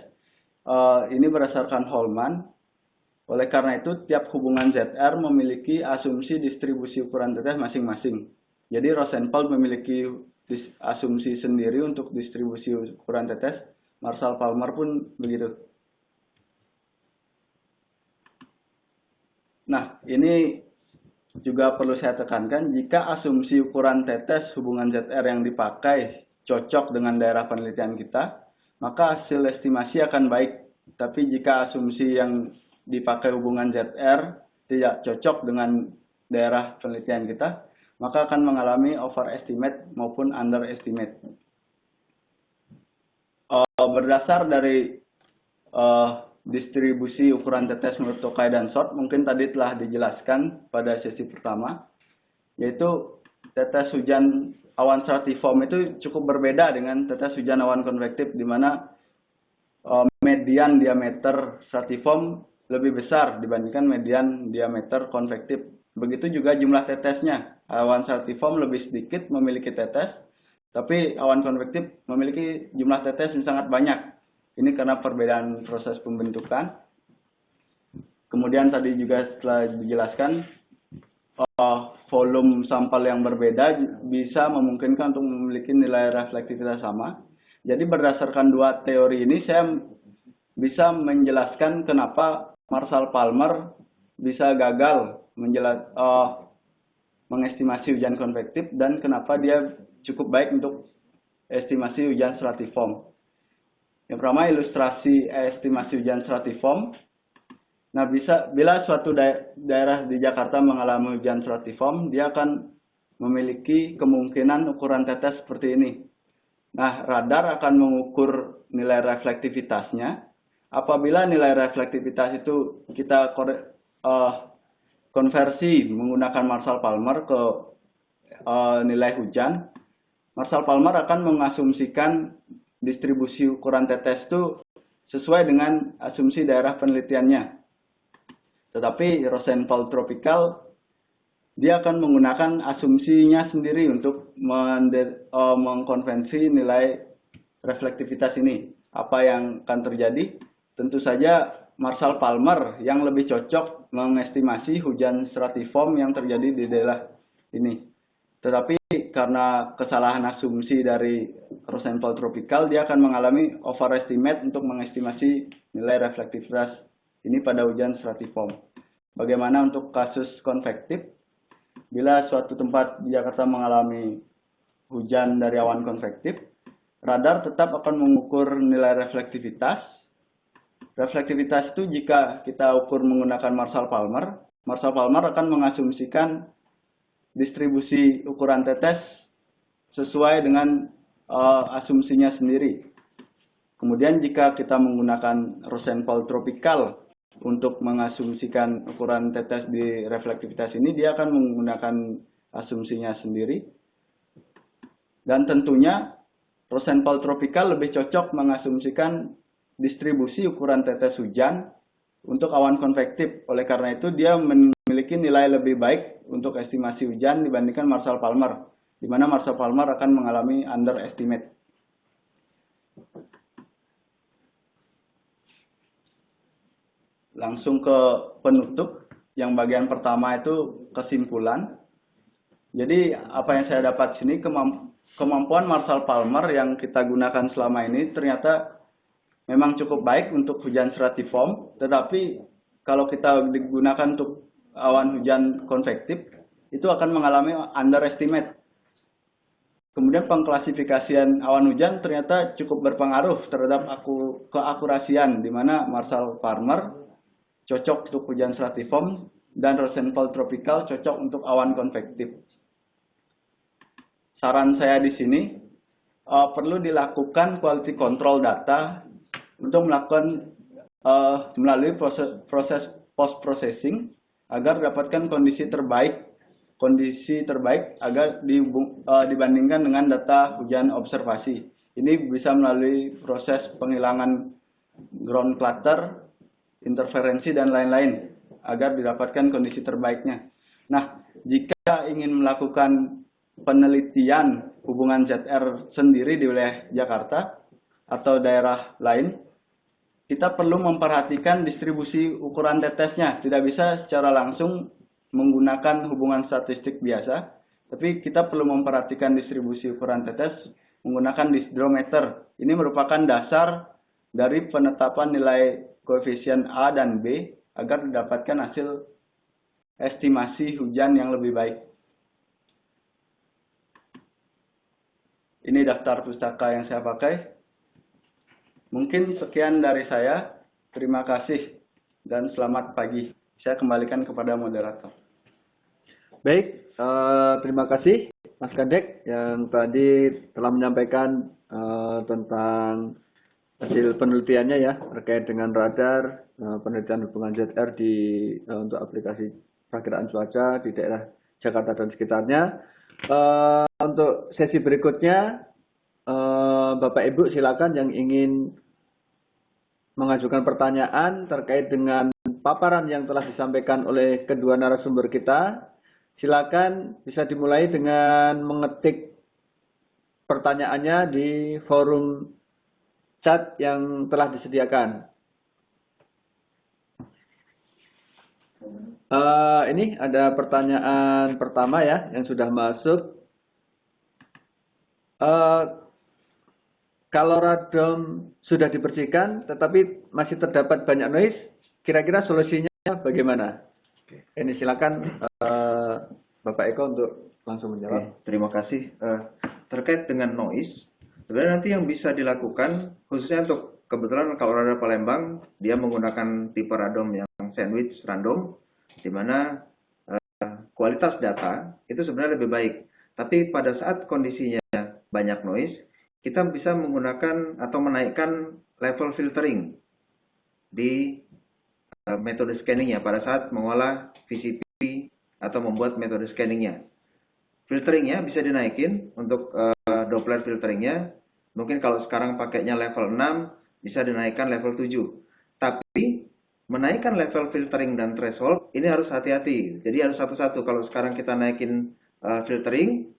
ini berdasarkan Holman. Oleh karena itu, tiap hubungan ZR memiliki asumsi distribusi ukuran tetes masing-masing. Jadi Rosenfeld memiliki asumsi sendiri untuk distribusi ukuran tetes, Marshall Palmer pun begitu. Nah, ini juga perlu saya tekankan, jika asumsi ukuran tetes hubungan ZR yang dipakai cocok dengan daerah penelitian kita, maka hasil estimasi akan baik. Tapi jika asumsi yang dipakai hubungan ZR tidak cocok dengan daerah penelitian kita, maka akan mengalami overestimate maupun underestimate. Berdasar dari distribusi ukuran tetes menurut Tokay dan Short mungkin tadi telah dijelaskan pada sesi pertama, yaitu tetes hujan awan stratiform itu cukup berbeda dengan tetes hujan awan konvektif, di mana median diameter stratiform lebih besar dibandingkan median diameter konvektif. Begitu juga jumlah tetesnya, awan stratiform lebih sedikit memiliki tetes, tapi awan konvektif memiliki jumlah tetes yang sangat banyak. Ini karena perbedaan proses pembentukan. Kemudian tadi juga setelah dijelaskan, volume sampel yang berbeda bisa memungkinkan untuk memiliki nilai reflektivitas sama. Jadi berdasarkan dua teori ini, saya bisa menjelaskan kenapa Marshall Palmer bisa gagal mengestimasi hujan konvektif dan kenapa dia cukup baik untuk estimasi hujan stratiform. Yang pertama, ilustrasi estimasi hujan stratiform. Nah, bila suatu daerah di Jakarta mengalami hujan stratiform, dia akan memiliki kemungkinan ukuran tetes seperti ini. Nah, radar akan mengukur nilai reflektivitasnya. Apabila nilai reflektivitas itu kita konversi menggunakan Marshall Palmer ke nilai hujan, Marshall Palmer akan mengasumsikan distribusi ukuran tetes itu sesuai dengan asumsi daerah penelitiannya. Tetapi Rosenthal Tropical dia akan menggunakan asumsinya sendiri untuk mengkonvensi nilai reflektivitas ini. Apa yang akan terjadi? Tentu saja Marshall Palmer yang lebih cocok mengestimasi hujan stratiform yang terjadi di daerah ini. Tetapi karena kesalahan asumsi dari Rosenthal Tropical, dia akan mengalami overestimate untuk mengestimasi nilai reflektivitas ini pada hujan stratiform. Bagaimana untuk kasus konvektif? Bila suatu tempat di Jakarta mengalami hujan dari awan konvektif, radar tetap akan mengukur nilai reflektivitas. Reflektivitas itu jika kita ukur menggunakan Marshall Palmer akan mengasumsikan distribusi ukuran tetes sesuai dengan asumsinya sendiri. Kemudian jika kita menggunakan Rosenthal Tropical untuk mengasumsikan ukuran tetes di reflektivitas ini, dia akan menggunakan asumsinya sendiri. Dan tentunya Rosenthal Tropical lebih cocok mengasumsikan distribusi ukuran tetes hujan untuk awan konvektif. Oleh karena itu dia memiliki nilai lebih baik untuk estimasi hujan dibandingkan Marshall Palmer, di mana Marshall Palmer akan mengalami underestimate. Langsung ke penutup, yang bagian pertama itu kesimpulan. Jadi apa yang saya dapat sini, kemampuan Marshall Palmer yang kita gunakan selama ini ternyata memang cukup baik untuk hujan stratiform, tetapi kalau kita digunakan untuk awan hujan konvektif, itu akan mengalami underestimate. Kemudian pengklasifikasian awan hujan ternyata cukup berpengaruh terhadap keakurasian, di mana Marshall Palmer cocok untuk hujan stratiform dan Rosenthal Tropical cocok untuk awan konvektif. Saran saya di sini perlu dilakukan quality control data untuk melakukan melalui proses post processing agar dapatkan kondisi terbaik agar dibandingkan dengan data hujan observasi. Ini bisa melalui proses penghilangan ground clutter, interferensi dan lain-lain agar didapatkan kondisi terbaiknya. Nah, jika ingin melakukan penelitian hubungan ZR sendiri di wilayah Jakarta atau daerah lain, kita perlu memperhatikan distribusi ukuran tetesnya. Tidak bisa secara langsung menggunakan hubungan statistik biasa, tapi kita perlu memperhatikan distribusi ukuran tetes menggunakan dihydrometer. Ini merupakan dasar dari penetapan nilai koefisien A dan B agar didapatkan hasil estimasi hujan yang lebih baik. Ini daftar pustaka yang saya pakai. Mungkin sekian dari saya. Terima kasih dan selamat pagi. Saya kembalikan kepada moderator. Baik, terima kasih Mas Kadek yang tadi telah menyampaikan tentang hasil penelitiannya ya terkait dengan radar, penelitian hubungan ZR untuk aplikasi perakiraan cuaca di daerah Jakarta dan sekitarnya. Untuk sesi berikutnya, Bapak Ibu silakan yang ingin mengajukan pertanyaan terkait dengan paparan yang telah disampaikan oleh kedua narasumber kita. Silakan bisa dimulai dengan mengetik pertanyaannya di forum chat yang telah disediakan. Ini ada pertanyaan pertama ya yang sudah masuk. Kalau radom sudah dibersihkan tetapi masih terdapat banyak noise, kira-kira solusinya bagaimana? Ini silakan Bapak Eko untuk langsung menjawab. Oke, terima kasih. Terkait dengan noise, sebenarnya nanti yang bisa dilakukan, khususnya untuk kebetulan kalau radar Palembang, dia menggunakan tipe radom yang sandwich random, di mana kualitas data itu sebenarnya lebih baik. Tapi pada saat kondisinya banyak noise, kita bisa menggunakan atau menaikkan level filtering di metode scanningnya pada saat mengolah VCP atau membuat metode scanningnya. Filteringnya bisa dinaikin untuk Doppler filteringnya Mungkin kalau sekarang pakainya level 6, bisa dinaikkan level 7. Tapi menaikkan level filtering dan threshold ini harus hati-hati. Jadi harus satu-satu. Kalau sekarang kita naikin filtering,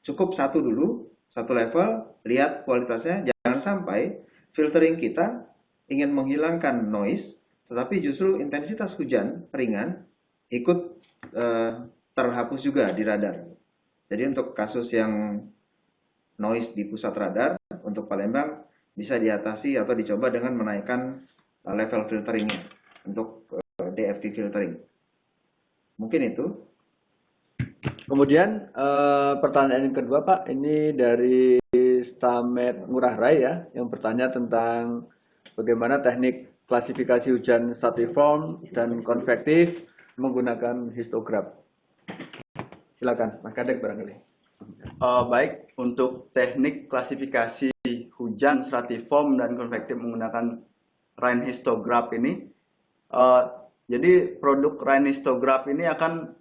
cukup satu dulu, satu level, lihat kualitasnya. Jangan sampai filtering kita ingin menghilangkan noise, tetapi justru intensitas hujan ringan ikut terhapus juga di radar. Jadi untuk kasus yang noise di pusat radar, untuk Palembang bisa diatasi atau dicoba dengan menaikkan level filteringnya untuk DFT filtering. Mungkin itu. Kemudian pertanyaan yang kedua Pak, ini dari Stamet Ngurah Rai ya, yang bertanya tentang bagaimana teknik klasifikasi hujan stratiform dan konvektif menggunakan histograf. Silakan, Mas Kadek barangkali. Baik, untuk teknik klasifikasi hujan stratiform dan konvektif menggunakan rain histograph ini, jadi produk rain histograph ini akan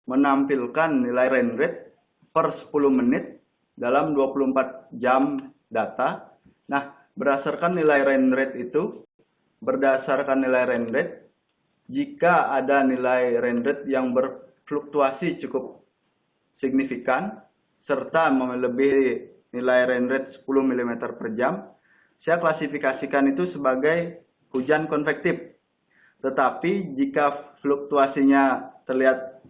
menampilkan nilai rain rate per 10 menit dalam 24 jam data. Nah, berdasarkan nilai rain rate itu, jika ada nilai rain rate yang berfluktuasi cukup signifikan, serta melebihi nilai rain rate 10 mm per jam, saya klasifikasikan itu sebagai hujan konvektif. Tetapi jika fluktuasinya terlihat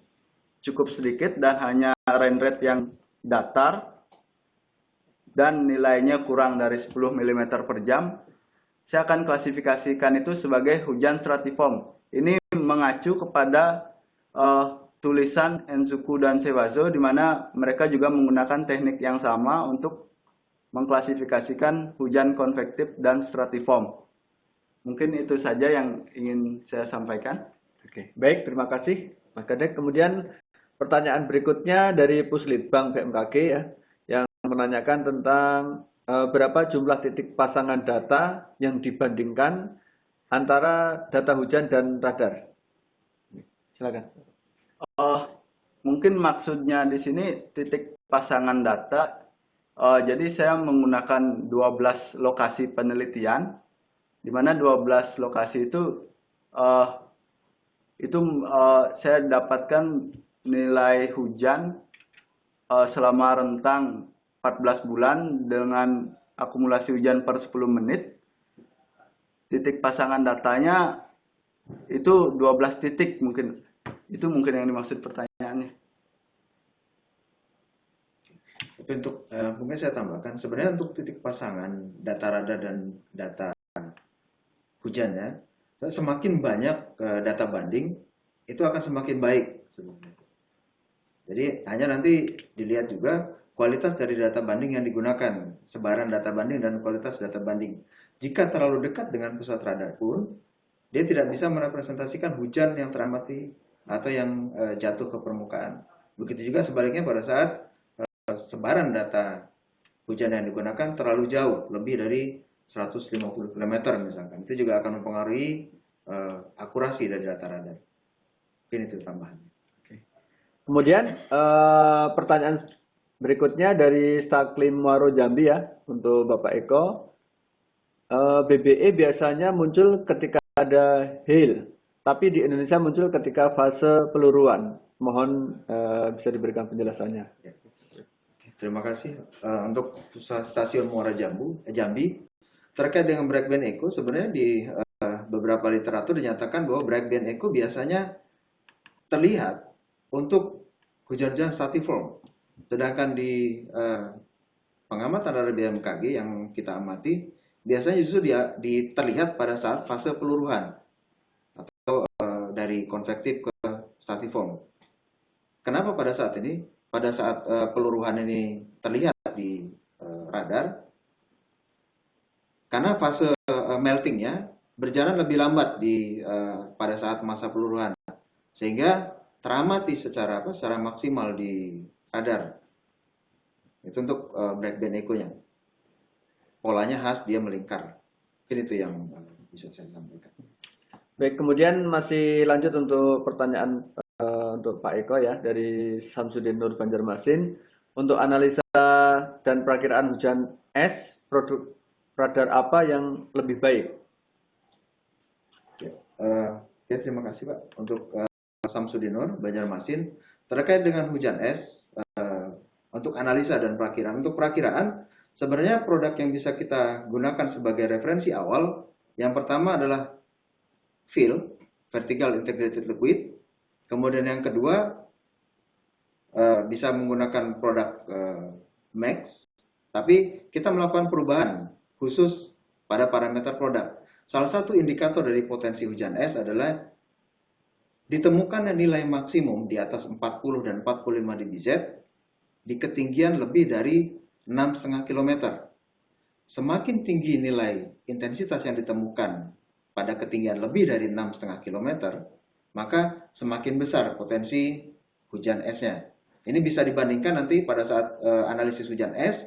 cukup sedikit dan hanya rain rate yang datar dan nilainya kurang dari 10 mm per jam, saya akan klasifikasikan itu sebagai hujan stratiform. Ini mengacu kepada tulisan Enzuku dan Sewazo, di mana mereka juga menggunakan teknik yang sama untuk mengklasifikasikan hujan konvektif dan stratiform. Mungkin itu saja yang ingin saya sampaikan. Oke, baik, terima kasih Mas Kadek. Kemudian pertanyaan berikutnya dari Puslitbang BMKG ya, yang menanyakan tentang berapa jumlah titik pasangan data yang dibandingkan antara data hujan dan radar. Silakan. Mungkin maksudnya di sini titik pasangan data. Jadi saya menggunakan 12 lokasi penelitian, di mana 12 lokasi itu saya dapatkan nilai hujan selama rentang 14 bulan dengan akumulasi hujan per 10 menit. Titik pasangan datanya itu 12 titik mungkin. Itu mungkin yang dimaksud pertanyaannya. Tapi untuk mungkin saya tambahkan, sebenarnya untuk titik pasangan data radar dan data hujan ya, semakin banyak data banding, itu akan semakin baik sebenarnya. Jadi hanya nanti dilihat juga kualitas dari data banding yang digunakan, sebaran data banding dan kualitas data banding. Jika terlalu dekat dengan pusat radar pun, dia tidak bisa merepresentasikan hujan yang teramati atau yang jatuh ke permukaan. Begitu juga sebaliknya pada saat sebaran data hujan yang digunakan terlalu jauh, lebih dari 150 km misalkan. Itu juga akan mempengaruhi akurasi dari data radar. Mungkin itu tambahannya. Kemudian pertanyaan berikutnya dari Staklim Muaro Jambi ya, untuk Bapak Eko. BBE biasanya muncul ketika ada hail, tapi di Indonesia muncul ketika fase peluruan. Mohon bisa diberikan penjelasannya. Terima kasih. Untuk stasiun Muara Jambi, terkait dengan breakband echo, sebenarnya di beberapa literatur dinyatakan bahwa breakband echo biasanya terlihat untuk hujan-hujan stratiform. Sedangkan di pengamatan radar BMKG yang kita amati, biasanya justru terlihat pada saat fase peluruhan atau dari konvektif ke stratiform. Kenapa pada saat ini? Pada saat peluruhan ini terlihat di radar, karena fase meltingnya berjalan lebih lambat pada saat masa peluruhan, sehingga teramati secara maksimal di radar. Itu untuk breakband echo-nya. Polanya khas, dia melingkar. Mungkin itu yang bisa saya sampaikan. Baik, kemudian masih lanjut untuk pertanyaan untuk Pak Eko ya, dari Samsudin Nur Banjarmasin. Untuk analisa dan perakiraan hujan es, produk radar apa yang lebih baik? Ya, terima kasih Pak untuk Samsudinur, Banjarmasin. Terkait dengan hujan es, untuk analisa dan perakiraan. Untuk perakiraan, sebenarnya produk yang bisa kita gunakan sebagai referensi awal, yang pertama adalah FIL, Vertical Integrated Liquid. Kemudian yang kedua, bisa menggunakan produk MAX, tapi kita melakukan perubahan khusus pada parameter produk. Salah satu indikator dari potensi hujan es adalah ditemukan nilai maksimum di atas 40 dan 45 dBz di ketinggian lebih dari 6,5 km. Semakin tinggi nilai intensitas yang ditemukan pada ketinggian lebih dari 6,5 km, maka semakin besar potensi hujan esnya. Ini bisa dibandingkan nanti pada saat analisis hujan es,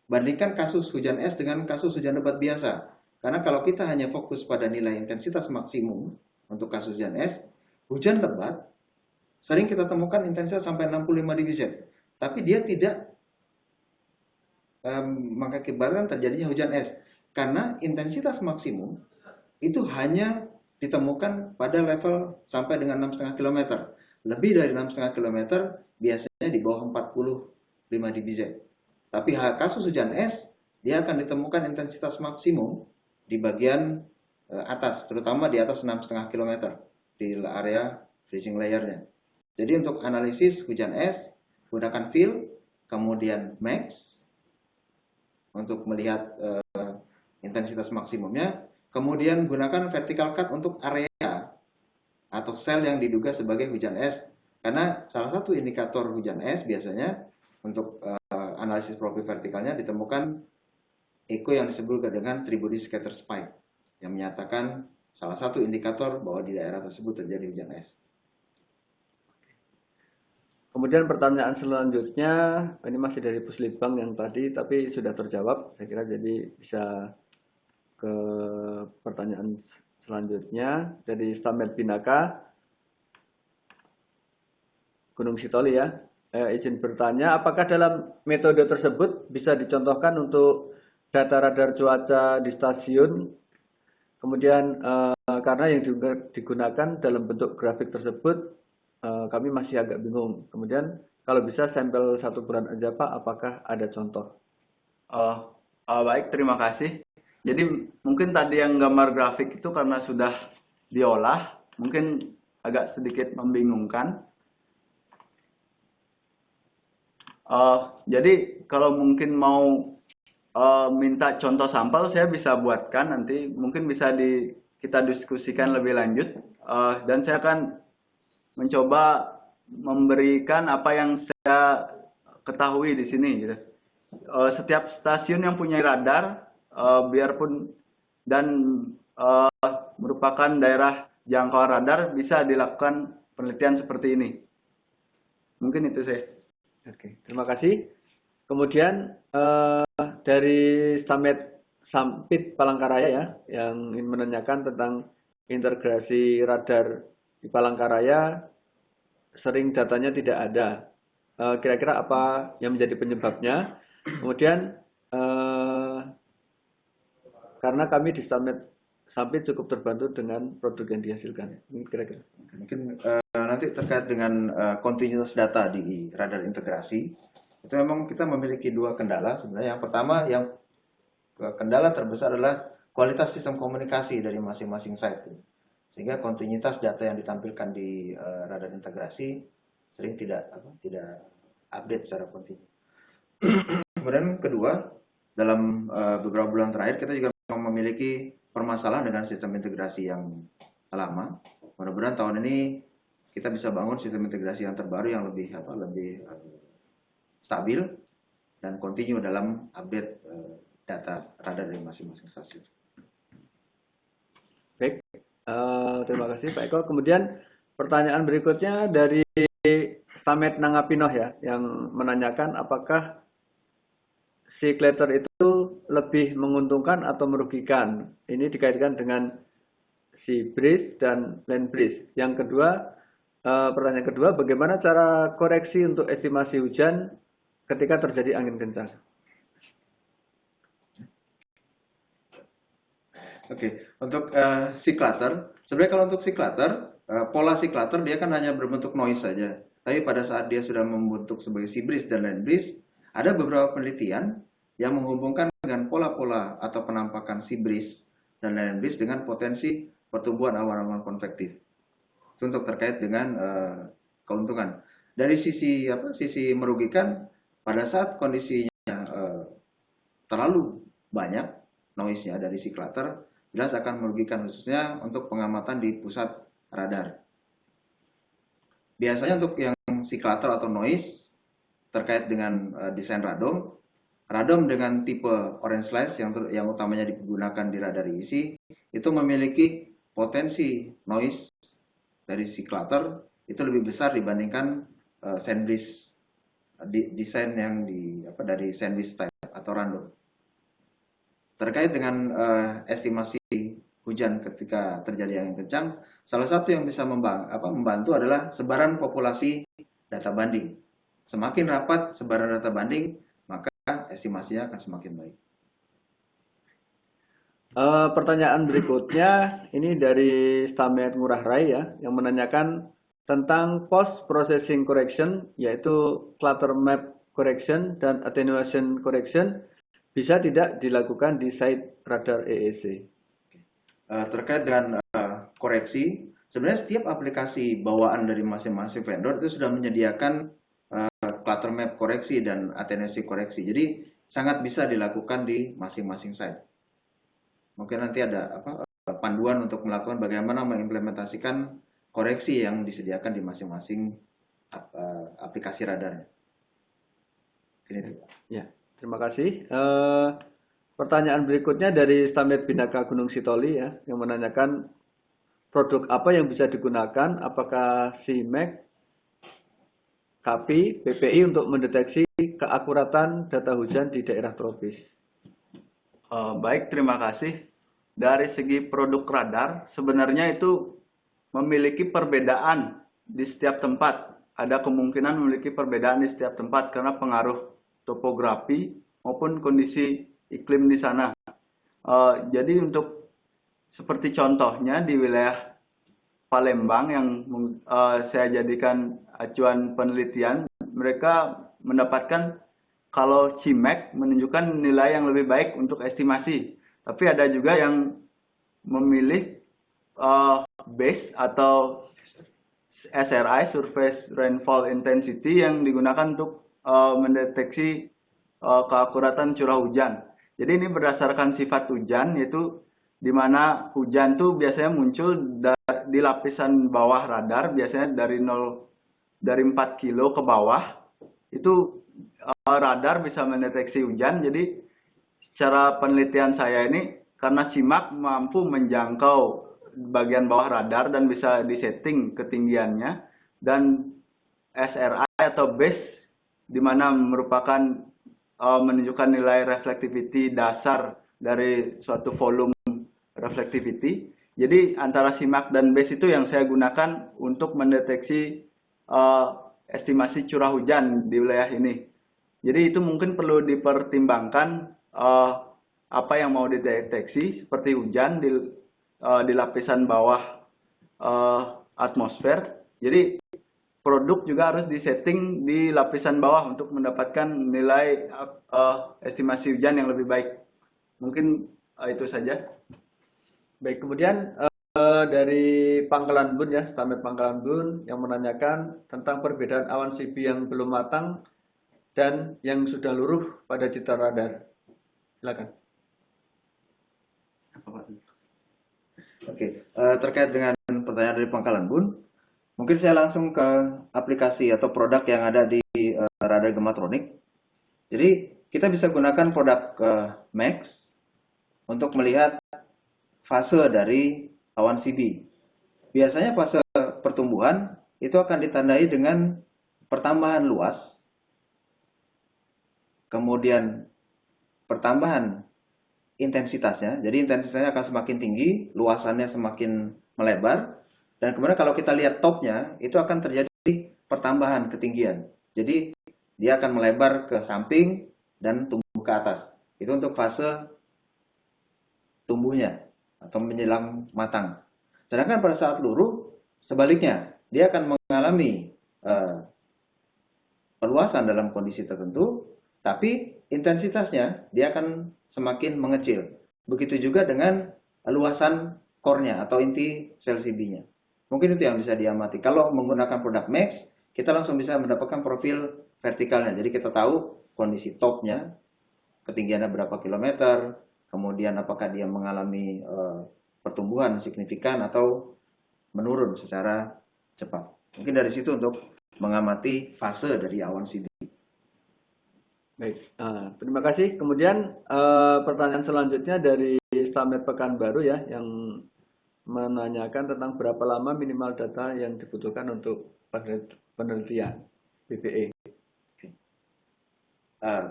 bandingkan kasus hujan es dengan kasus hujan lebat biasa. Karena kalau kita hanya fokus pada nilai intensitas maksimum untuk kasus hujan es, hujan lebat sering kita temukan intensitas sampai 65 dBz. Tapi dia tidak mengakibatkan terjadinya hujan es. Karena intensitas maksimum itu hanya ditemukan pada level sampai dengan 6,5 km. Lebih dari 6,5 km biasanya di bawah 45 dBz. Tapi kasus hujan es, dia akan ditemukan intensitas maksimum di bagian atas, terutama di atas 6,5 km di area freezing layernya. Jadi untuk analisis hujan es, gunakan FIL, kemudian MAX untuk melihat intensitas maksimumnya. Kemudian gunakan vertical cut untuk area atau sel yang diduga sebagai hujan es. Karena salah satu indikator hujan es biasanya untuk analisis profil vertikalnya ditemukan echo yang disebut dengan Three-body scatter spike yang menyatakan salah satu indikator bahwa di daerah tersebut terjadi hujan es. Kemudian pertanyaan selanjutnya, ini masih dari Puslitbang yang tadi, tapi sudah terjawab. Saya kira jadi bisa ke pertanyaan selanjutnya dari Stamet Binaka, Gunung Sitoli ya. Izin bertanya, apakah dalam metode tersebut bisa dicontohkan untuk data radar cuaca di stasiun? Kemudian karena yang digunakan dalam bentuk grafik tersebut, kami masih agak bingung. Kemudian kalau bisa sampel 1 bulan aja Pak, apakah ada contoh? Baik, terima kasih. Jadi mungkin tadi yang gambar grafik itu karena sudah diolah, mungkin agak sedikit membingungkan. Jadi kalau mungkin mau minta contoh sampel, saya bisa buatkan nanti, mungkin bisa kita diskusikan lebih lanjut. Dan saya akan mencoba memberikan apa yang saya ketahui di sini. Gitu. Setiap stasiun yang punya radar, biarpun dan merupakan daerah jangkauan radar, bisa dilakukan penelitian seperti ini. Mungkin itu saya. Oke, terima kasih. Kemudian dari Sampit Palangkaraya ya, yang ingin menanyakan tentang integrasi radar di Palangkaraya, sering datanya tidak ada. Kira-kira apa yang menjadi penyebabnya? Kemudian karena kami di Sampit cukup terbantu dengan produk yang dihasilkan. Kira-kira. Mungkin nanti terkait dengan kontinuitas data di radar integrasi, itu memang kita memiliki 2 kendala sebenarnya. Yang pertama, yang kendala terbesar adalah kualitas sistem komunikasi dari masing-masing site. Sehingga kontinuitas data yang ditampilkan di radar integrasi sering tidak update secara kontinu. Kemudian kedua, dalam beberapa bulan terakhir kita juga memiliki permasalahan dengan sistem integrasi yang lama. Mudah-mudahan tahun ini kita bisa bangun sistem integrasi yang terbaru yang lebih stabil dan kontinu dalam update data radar dari masing-masing stasiun. Baik, terima kasih Pak Eko. Kemudian pertanyaan berikutnya dari Stamet Nangapinoh ya, yang menanyakan apakah si clutter itu lebih menguntungkan atau merugikan. Ini dikaitkan dengan si breeze dan land breeze. Yang kedua, pertanyaan kedua, bagaimana cara koreksi untuk estimasi hujan ketika terjadi angin kencang? Oke, untuk si clutter, sebenarnya kalau untuk si clutter, pola si clutter dia kan hanya berbentuk noise saja. Tapi pada saat dia sudah membentuk sebagai si breeze dan land breeze, ada beberapa penelitian yang menghubungkan dengan pola-pola atau penampakan si breeze dan land breeze dengan potensi pertumbuhan awan-awan konvektif. Itu untuk terkait dengan keuntungan. Dari sisi merugikan, pada saat kondisinya terlalu banyak noise-nya dari si clutter, jelas akan merugikan khususnya untuk pengamatan di pusat radar. Biasanya untuk yang si clutter atau noise terkait dengan desain radom dengan tipe orange light yang utamanya digunakan di radar IEC itu memiliki potensi noise dari si clutter itu lebih besar dibandingkan sandwich desain yang dari sandwich type atau random. Terkait dengan estimasi hujan ketika terjadi angin kencang, salah satu yang bisa membantu adalah sebaran populasi data banding. Semakin rapat sebaran data banding, maka estimasinya akan semakin baik. Pertanyaan berikutnya ini dari Stamet Ngurah Rai ya, yang menanyakan tentang post processing correction, yaitu clutter map correction dan attenuation correction bisa tidak dilakukan di site radar EEC. Terkait dengan koreksi, sebenarnya setiap aplikasi bawaan dari masing-masing vendor itu sudah menyediakan clutter map koreksi dan attenuation koreksi. Jadi sangat bisa dilakukan di masing-masing site. Mungkin nanti ada panduan untuk melakukan bagaimana mengimplementasikan koreksi yang disediakan di masing-masing aplikasi radarnya. Ya, terima kasih. Pertanyaan berikutnya dari Stamet Bhinneka Gunung Sitoli ya, yang menanyakan produk apa yang bisa digunakan, apakah CMAC, KAPI, PPI untuk mendeteksi keakuratan data hujan di daerah tropis. Baik, terima kasih. Dari segi produk radar, sebenarnya itu memiliki perbedaan di setiap tempat. Ada kemungkinan memiliki perbedaan di setiap tempat karena pengaruh topografi maupun kondisi iklim di sana. Jadi untuk seperti contohnya di wilayah Palembang yang saya jadikan acuan penelitian, mereka mendapatkan kalau CIMAC menunjukkan nilai yang lebih baik untuk estimasi. Tapi ada juga yang memilih base atau SRI, Surface Rainfall Intensity, yang digunakan untuk mendeteksi keakuratan curah hujan. Jadi ini berdasarkan sifat hujan, yaitu di mana hujan tuh biasanya muncul di lapisan bawah radar, biasanya dari 4 kilo ke bawah. Itu radar bisa mendeteksi hujan. Jadi secara penelitian saya ini, karena CIMAC mampu menjangkau bagian bawah radar dan bisa disetting ketinggiannya, dan SRI atau base di mana merupakan menunjukkan nilai reflectivity dasar dari suatu volume reflectivity. Jadi antara CIMAC dan base itu yang saya gunakan untuk mendeteksi estimasi curah hujan di wilayah ini. Jadi itu mungkin perlu dipertimbangkan apa yang mau dideteksi, seperti hujan di lapisan bawah atmosfer. Jadi produk juga harus disetting di lapisan bawah untuk mendapatkan nilai estimasi hujan yang lebih baik. Mungkin itu saja. Baik, kemudian dari Pangkalan Bun ya, Stamet Pangkalan Bun yang menanyakan tentang perbedaan awan CB yang belum matang dan yang sudah luruh pada citra radar. Silakan. Oke, terkait dengan pertanyaan dari Pangkalan Bun, mungkin saya langsung ke aplikasi atau produk yang ada di radar Gematronic. Jadi kita bisa gunakan produk MAX untuk melihat fase dari awan CB. Biasanya fase pertumbuhan itu akan ditandai dengan pertambahan luas, kemudian pertambahan intensitasnya. Jadi intensitasnya akan semakin tinggi, luasannya semakin melebar, dan kemudian kalau kita lihat topnya, itu akan terjadi pertambahan ketinggian. Jadi dia akan melebar ke samping dan tumbuh ke atas. Itu untuk fase tumbuhnya atau menjelang matang. Sedangkan pada saat luruh, sebaliknya, dia akan mengalami perluasan dalam kondisi tertentu, tapi intensitasnya dia akan semakin mengecil. Begitu juga dengan luasan core-nya atau inti sel CB-nya. Mungkin itu yang bisa diamati. Kalau menggunakan produk Max, kita langsung bisa mendapatkan profil vertikalnya. Jadi kita tahu kondisi top-nya, ketinggiannya berapa kilometer, kemudian apakah dia mengalami pertumbuhan signifikan atau menurun secara cepat. Mungkin dari situ untuk mengamati fase dari awan CB. Baik, terima kasih. Kemudian pertanyaan selanjutnya dari Slamet Pekanbaru ya, yang menanyakan tentang berapa lama minimal data yang dibutuhkan untuk penelitian BBE.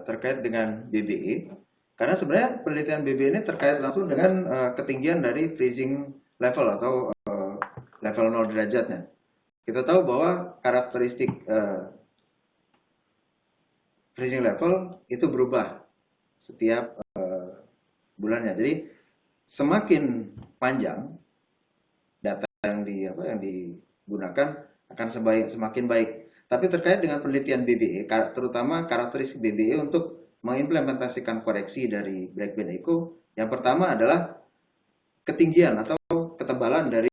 Terkait dengan BBE, karena sebenarnya penelitian BBE ini terkait langsung dengan ketinggian dari freezing level atau level 0 derajatnya. Kita tahu bahwa karakteristik freezing level itu berubah setiap bulannya. Jadi semakin panjang data yang digunakan akan semakin baik. Tapi terkait dengan penelitian BBE, terutama karakteristik BBE untuk mengimplementasikan koreksi dari black band echo, yang pertama adalah ketinggian atau ketebalan dari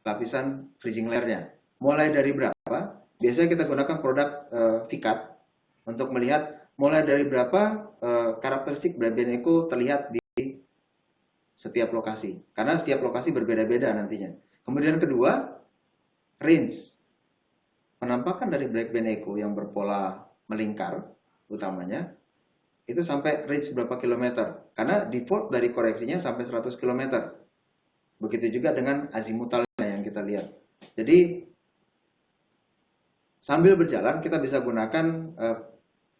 lapisan freezing layer-nya. Mulai dari berapa? Biasanya kita gunakan produk VCAT untuk melihat mulai dari berapa karakteristik black band echo terlihat di setiap lokasi. Karena setiap lokasi berbeda-beda nantinya. Kemudian kedua, range. Penampakan dari black band echo yang berpola melingkar, utamanya, itu sampai range berapa kilometer. Karena default dari koreksinya sampai 100 kilometer. Begitu juga dengan azimutalnya yang kita lihat. Jadi, sambil berjalan kita bisa gunakan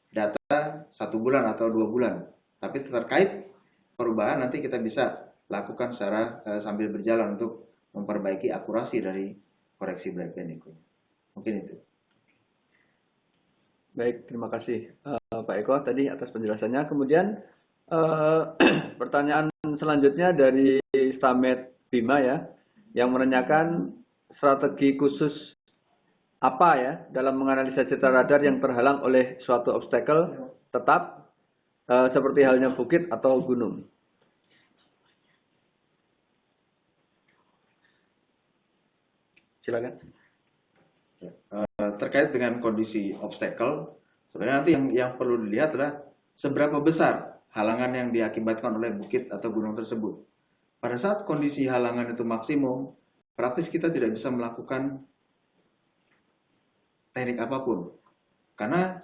data 1 bulan atau 2 bulan. Tapi terkait perubahan nanti kita bisa lakukan secara sambil berjalan untuk memperbaiki akurasi dari koreksi black band echo. Mungkin itu. Baik, terima kasih Pak Eko tadi atas penjelasannya. Kemudian pertanyaan selanjutnya dari Slamet Bima ya, yang menanyakan strategi khusus apa ya dalam menganalisa citra radar yang terhalang oleh suatu obstacle tetap seperti halnya bukit atau gunung. Silakan. Terkait dengan kondisi obstacle, sebenarnya nanti yang perlu dilihat adalah seberapa besar halangan yang diakibatkan oleh bukit atau gunung tersebut. Pada saat kondisi halangan itu maksimum, praktis kita tidak bisa melakukan teknik apapun. Karena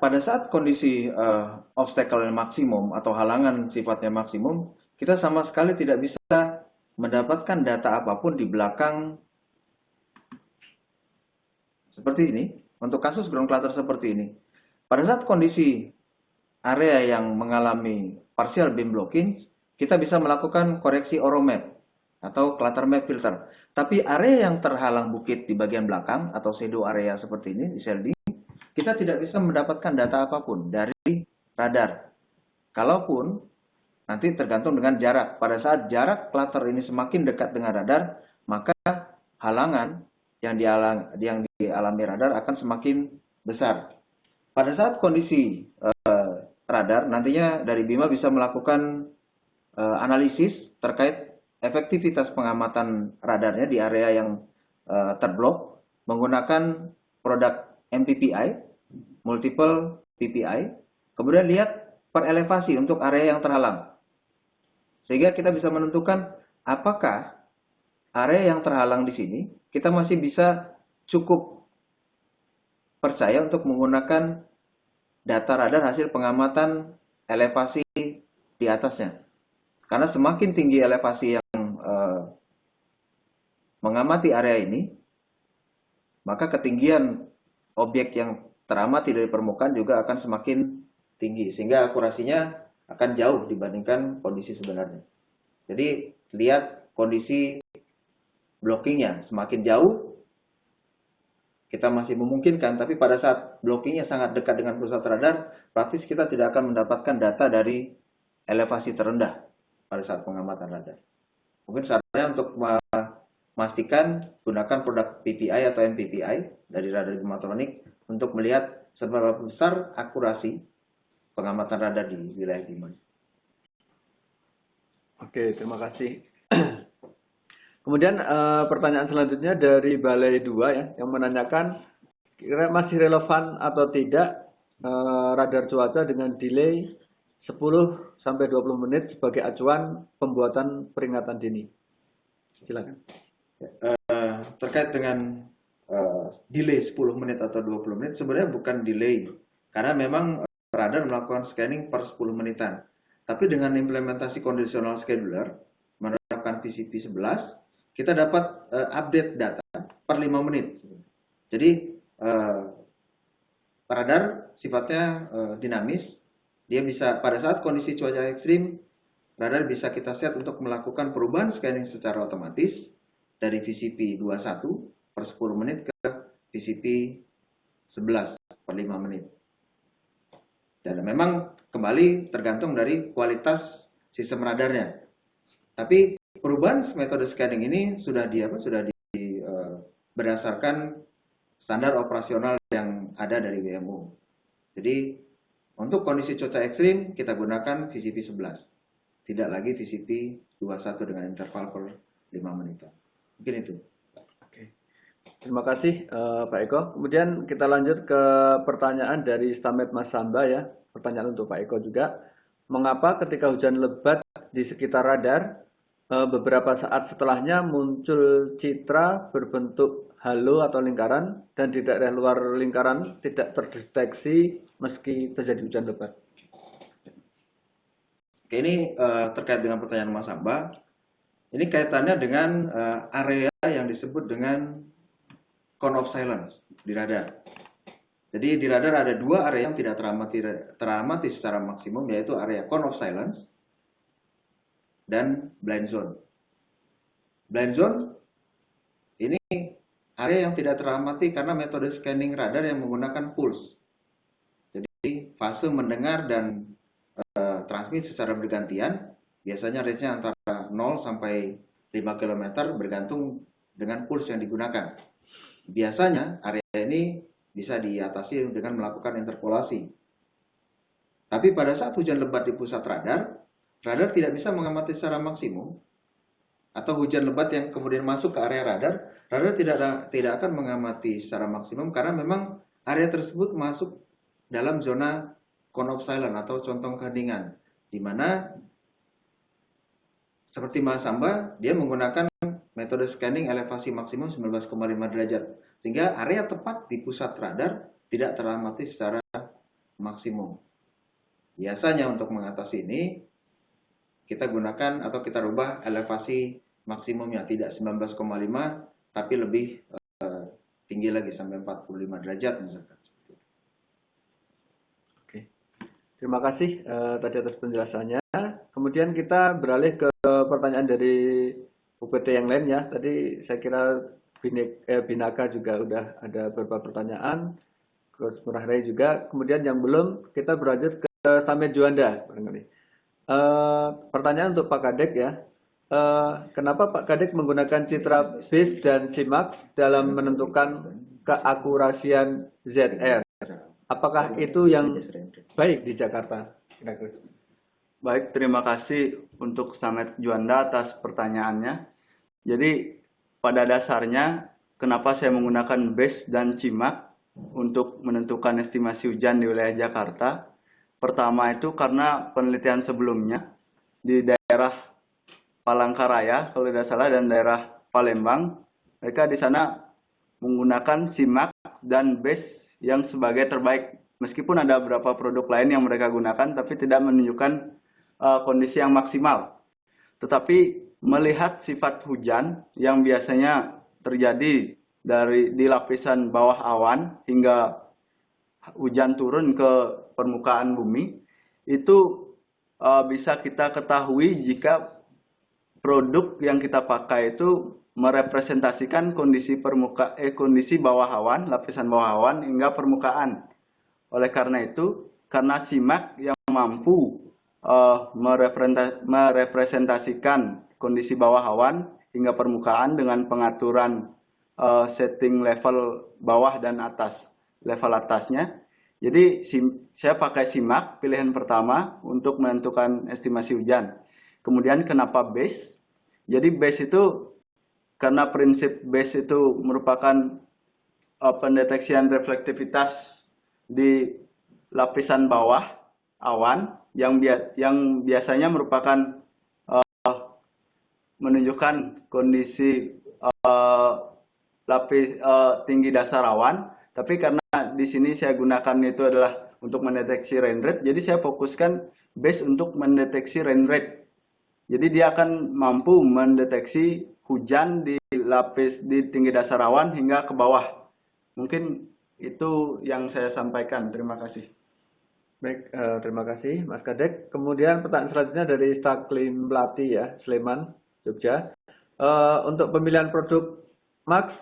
pada saat kondisi obstacle yang maksimum atau halangan sifatnya maksimum, kita sama sekali tidak bisa mendapatkan data apapun di belakang seperti ini. Untuk kasus ground clutter seperti ini, pada saat kondisi area yang mengalami partial beam blocking, kita bisa melakukan koreksi oromap atau clutter map filter. Tapi area yang terhalang bukit di bagian belakang atau shadow area seperti ini di sel D, kita tidak bisa mendapatkan data apapun dari radar. Kalaupun nanti tergantung dengan jarak. Pada saat jarak clutter ini semakin dekat dengan radar, maka halangan yang dialami radar akan semakin besar. Pada saat kondisi radar, nantinya dari BIMA bisa melakukan analisis terkait efektivitas pengamatan radarnya di area yang terblok menggunakan produk MPPI, multiple PPI, kemudian lihat per elevasi untuk area yang terhalang. Sehingga kita bisa menentukan apakah area yang terhalang di sini kita masih bisa cukup percaya untuk menggunakan data radar hasil pengamatan elevasi di atasnya. Karena semakin tinggi elevasi yang mengamati area ini, maka ketinggian objek yang teramati dari permukaan juga akan semakin tinggi. Sehingga akurasinya akan jauh dibandingkan kondisi sebenarnya. Jadi lihat kondisi blockingnya semakin jauh, kita masih memungkinkan, tapi pada saat blockingnya sangat dekat dengan pusat radar, praktis kita tidak akan mendapatkan data dari elevasi terendah pada saat pengamatan radar. Mungkin sarannya untuk memastikan gunakan produk PPI atau MPPI dari radar geomatronik untuk melihat seberapa besar akurasi pengamatan radar di wilayah Bima. Oke, terima kasih. Kemudian pertanyaan selanjutnya dari Balai 2 ya, yang menanyakan kira masih relevan atau tidak radar cuaca dengan delay 10 sampai 20 menit sebagai acuan pembuatan peringatan dini. Silakan. Terkait dengan delay 10 menit atau 20 menit, sebenarnya bukan delay, karena memang radar melakukan scanning per 10 menitan. Tapi dengan implementasi conditional scheduler, menerapkan VCP 11, kita dapat update data per 5 menit. Jadi radar sifatnya dinamis, dia bisa pada saat kondisi cuaca ekstrim, radar bisa kita set untuk melakukan perubahan scanning secara otomatis dari VCP 21 per 10 menit ke VCP 11 per 5 menit. Dan memang kembali tergantung dari kualitas sistem radarnya. Tapi perubahan metode scanning ini sudah berdasarkan standar operasional yang ada dari WMO. Jadi untuk kondisi cuaca ekstrim kita gunakan VCP 11. Tidak lagi VCP 21 dengan interval per 5 menit. Mungkin itu. Oke. Terima kasih Pak Eko. Kemudian kita lanjut ke pertanyaan dari Stamet Mas Samba ya. Pertanyaan untuk Pak Eko juga. Mengapa ketika hujan lebat di sekitar radar, beberapa saat setelahnya muncul citra berbentuk halo atau lingkaran dan di daerah luar lingkaran tidak terdeteksi meski terjadi hujan lebat? Oke, ini terkait dengan pertanyaan Mas Samba. Ini kaitannya dengan area yang disebut dengan cone of silence di radar. Jadi di radar ada dua area yang tidak teramati secara maksimum, yaitu area cone of silence dan blind zone. Blind zone ini area yang tidak teramati karena metode scanning radar yang menggunakan pulse. Jadi fase mendengar dan transmit secara bergantian, biasanya range-nya antara 0 sampai 5 km bergantung dengan pulse yang digunakan. Biasanya area ini bisa diatasi dengan melakukan interpolasi. Tapi pada saat hujan lebat di pusat radar, radar tidak bisa mengamati secara maksimum, atau hujan lebat yang kemudian masuk ke area radar, radar tidak akan mengamati secara maksimum karena memang area tersebut masuk dalam zona cone of silence atau contong keheningan, di mana seperti Mas Samba, dia menggunakan metode scanning elevasi maksimum 19,5 derajat, sehingga area tepat di pusat radar tidak teramati secara maksimum. Biasanya untuk mengatasi ini, kita gunakan atau kita rubah elevasi maksimumnya, tidak 19,5, tapi lebih tinggi lagi sampai 45 derajat misalkan. Oke. Terima kasih tadi atas penjelasannya. Kemudian kita beralih ke pertanyaan dari UPT yang lain ya. Tadi saya kira Binaka juga udah ada beberapa pertanyaan. Terus Murah Rai juga. Kemudian yang belum, kita berlanjut ke Samet Juanda. Pertanyaan untuk Pak Kadek ya. Kenapa Pak Kadek menggunakan citra BIS dan CIMAX dalam menentukan keakurasian ZR? Apakah itu yang baik di Jakarta? Baik, terima kasih untuk Samet Juanda atas pertanyaannya. Jadi pada dasarnya kenapa saya menggunakan BIS dan CIMAX untuk menentukan estimasi hujan di wilayah Jakarta? Pertama itu karena penelitian sebelumnya di daerah Palangkaraya kalau tidak salah dan daerah Palembang, mereka di sana menggunakan CIMAX dan BIS yang sebagai terbaik. Meskipun ada beberapa produk lain yang mereka gunakan, tapi tidak menunjukkan kondisi yang maksimal. Tetapi melihat sifat hujan yang biasanya terjadi di lapisan bawah awan hingga hujan turun ke permukaan bumi, itu bisa kita ketahui jika produk yang kita pakai itu merepresentasikan kondisi bawah awan, lapisan bawah awan hingga permukaan. Oleh karena itu, karena SIMAK yang mampu merepresentasikan kondisi bawah awan hingga permukaan dengan pengaturan setting level bawah dan atas, level atasnya. Jadi saya pakai SIMAK pilihan pertama untuk menentukan estimasi hujan. Kemudian kenapa base? Jadi base itu karena prinsip base itu merupakan pendeteksian reflektivitas di lapisan bawah awan yang biasanya merupakan menunjukkan kondisi tinggi dasar awan, tapi karena di sini saya gunakan itu adalah untuk mendeteksi rain rate, jadi saya fokuskan base untuk mendeteksi rain rate. Jadi dia akan mampu mendeteksi hujan di tinggi dasar awan hingga ke bawah. Mungkin itu yang saya sampaikan. Terima kasih. Baik, terima kasih Mas Kadek. Kemudian pertanyaan selanjutnya dari Staklim Melati ya, Sleman, Jogja. Untuk pemilihan produk Max,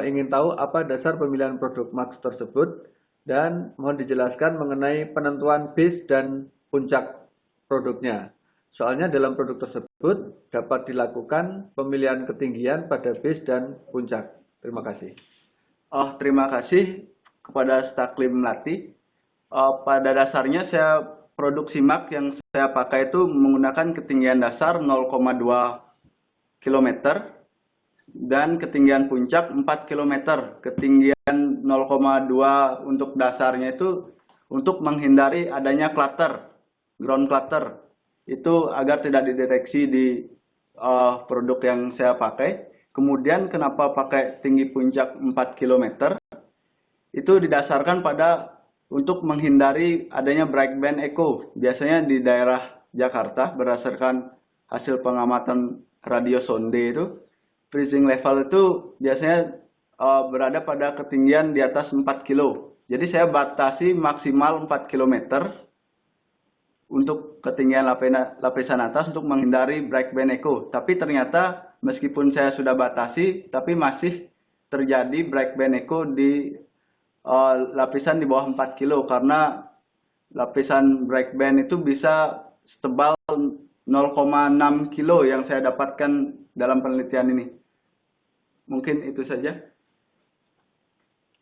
ingin tahu apa dasar pemilihan produk Max tersebut dan mohon dijelaskan mengenai penentuan base dan puncak produknya. Soalnya dalam produk tersebut dapat dilakukan pemilihan ketinggian pada base dan puncak. Terima kasih. Terima kasih kepada Staklim Melati. Pada dasarnya produk SIMAK yang saya pakai itu menggunakan ketinggian dasar 0,2 km dan ketinggian puncak 4 km. Ketinggian 0,2 untuk dasarnya itu untuk menghindari adanya clutter, ground clutter. Itu agar tidak dideteksi di produk yang saya pakai. Kemudian kenapa pakai tinggi puncak 4 km? Itu didasarkan pada untuk menghindari adanya bright band echo. Biasanya di daerah Jakarta berdasarkan hasil pengamatan radio sonde itu, freezing level itu biasanya berada pada ketinggian di atas 4 kilo. Jadi saya batasi maksimal 4 km untuk ketinggian lapisan atas untuk menghindari bright band echo. Tapi ternyata meskipun saya sudah batasi, tapi masih terjadi bright band echo di lapisan di bawah 4 kilo karena lapisan bright band itu bisa setebal 0,6 kilo yang saya dapatkan dalam penelitian ini. Mungkin itu saja.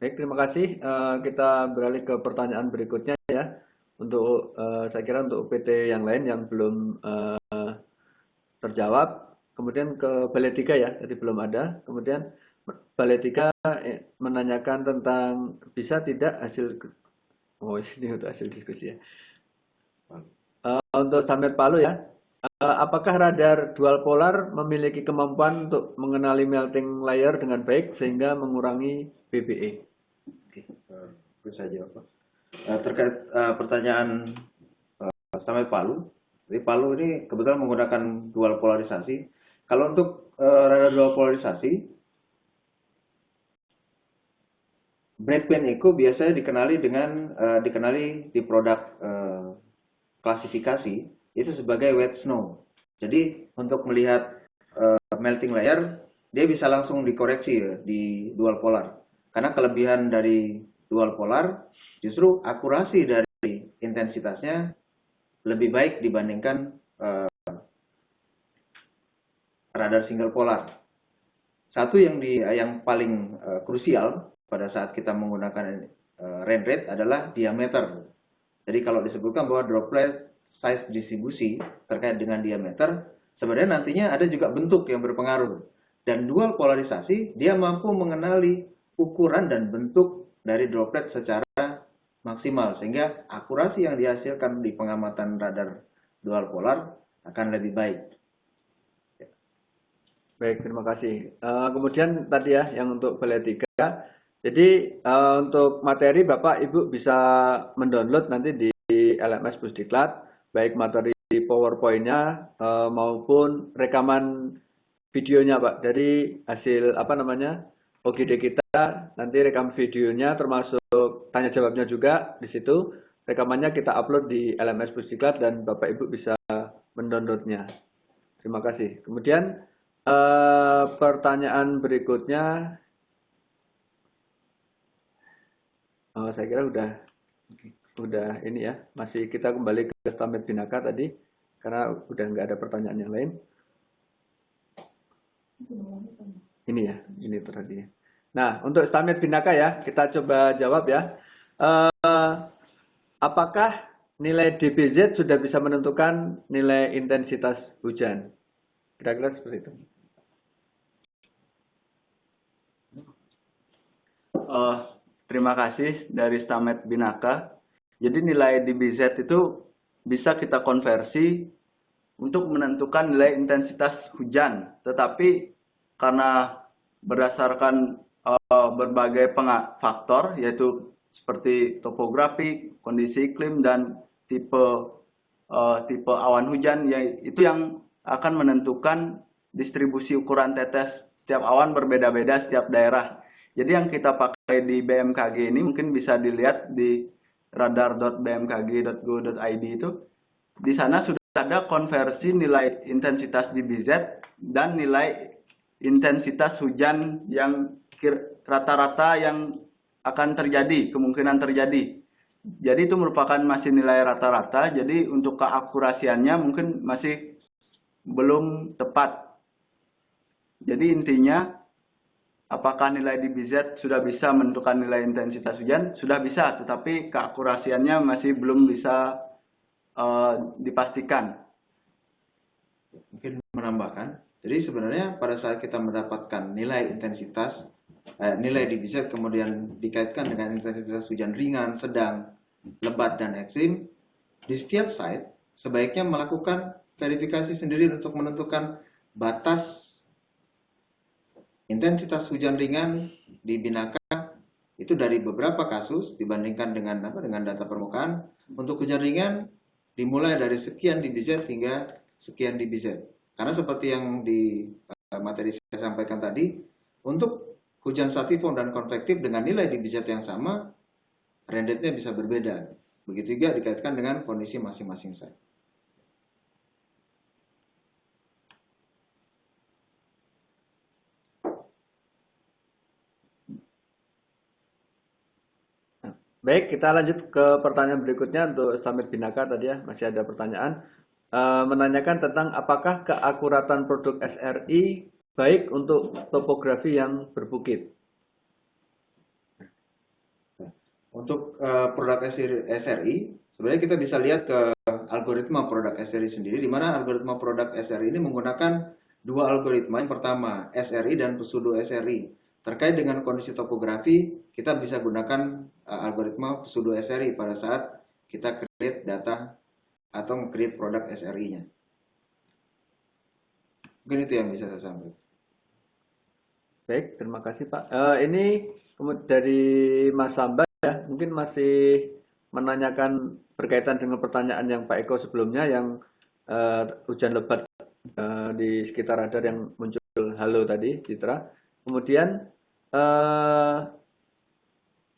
Baik, terima kasih. Kita beralih ke pertanyaan berikutnya ya. Untuk saya kira untuk PT yang lain yang belum terjawab. Kemudian ke Balai 3 ya, jadi belum ada. Kemudian Balai 3 menanyakan tentang bisa tidak hasil ini untuk hasil diskusi ya. Untuk Samet Palu ya, apakah radar dual polar memiliki kemampuan untuk mengenali melting layer dengan baik sehingga mengurangi BBE? Itu saja Pak. Terkait pertanyaan Samet Palu, jadi Palu ini kebetulan menggunakan dual polarisasi. Kalau untuk radar dual polarisasi, bright band echo biasanya dikenali di produk klasifikasi itu sebagai wet snow. Jadi untuk melihat melting layer, dia bisa langsung dikoreksi ya, di dual polar. Karena kelebihan dari dual polar justru akurasi dari intensitasnya lebih baik dibandingkan radar single polar. Satu yang paling krusial pada saat kita menggunakan rain rate adalah diameter. Jadi kalau disebutkan bahwa droplet size distribusi terkait dengan diameter, sebenarnya nantinya ada juga bentuk yang berpengaruh. Dan dual polarisasi, dia mampu mengenali ukuran dan bentuk dari droplet secara maksimal. Sehingga akurasi yang dihasilkan di pengamatan radar dual polar akan lebih baik. Baik, terima kasih. Kemudian tadi ya, yang untuk Balai 3. Jadi untuk materi Bapak Ibu bisa mendownload nanti di LMS Pusdiklat, baik materi PowerPoint-nya maupun rekaman videonya Pak. Dari hasil OGD kita, nanti rekam videonya termasuk tanya jawabnya juga di situ. Rekamannya kita upload di LMS Pusdiklat dan Bapak Ibu bisa mendownloadnya. Terima kasih. Kemudian Pertanyaan berikutnya, saya kira udah ini ya, masih kita kembali ke Stamet Binaka tadi, karena udah nggak ada pertanyaan yang lain. Ini ya, ini tadi. Nah, untuk Stamet Binaka ya, kita coba jawab ya. Apakah nilai DBZ sudah bisa menentukan nilai intensitas hujan? Kira-kira seperti itu. Terima kasih dari Stamet Binaka. Jadi nilai DBZ itu bisa kita konversi untuk menentukan nilai intensitas hujan. Tetapi karena berdasarkan berbagai faktor, yaitu seperti topografi, kondisi iklim, dan tipe awan hujan, itu yang akan menentukan distribusi ukuran tetes setiap awan berbeda-beda setiap daerah. Jadi yang kita pakai di BMKG ini mungkin bisa dilihat di radar.bmkg.go.id itu. Di sana sudah ada konversi nilai intensitas DBZ dan nilai intensitas hujan yang rata-rata yang akan terjadi, kemungkinan terjadi. Jadi itu merupakan masih nilai rata-rata, jadi untuk keakurasiannya mungkin masih belum tepat. Jadi intinya, apakah nilai DBZ sudah bisa menentukan nilai intensitas hujan? Sudah bisa, tetapi keakurasiannya masih belum bisa dipastikan. Mungkin menambahkan, jadi sebenarnya pada saat kita mendapatkan nilai intensitas, nilai DBZ kemudian dikaitkan dengan intensitas hujan ringan, sedang, lebat, dan ekstrim, di setiap site sebaiknya melakukan verifikasi sendiri untuk menentukan batas intensitas hujan ringan di Binaka itu dari beberapa kasus dibandingkan dengan data permukaan. Untuk hujan ringan dimulai dari sekian DBZ hingga sekian DBZ. Karena seperti yang di materi saya sampaikan tadi, untuk hujan satifon dan konvektif dengan nilai DBZ yang sama, rendemennya bisa berbeda. Begitu juga dikaitkan dengan kondisi masing-masing site. Baik, kita lanjut ke pertanyaan berikutnya untuk Stamet Binaka tadi ya, masih ada pertanyaan. Menanyakan tentang apakah keakuratan produk SRI baik untuk topografi yang berbukit. Untuk produk SRI, sebenarnya kita bisa lihat ke algoritma produk SRI sendiri, di mana algoritma produk SRI ini menggunakan dua algoritma. Yang pertama SRI dan pseudo SRI. Terkait dengan kondisi topografi, kita bisa gunakan algoritma pseudo SRI pada saat kita create data atau create produk SRI-nya. Mungkin itu yang bisa saya sampaikan. Baik, terima kasih Pak. Ini dari Mas Samba ya, mungkin masih menanyakan berkaitan dengan pertanyaan yang Pak Eko sebelumnya, yang hujan lebat di sekitar radar yang muncul halo tadi, Citra. Kemudian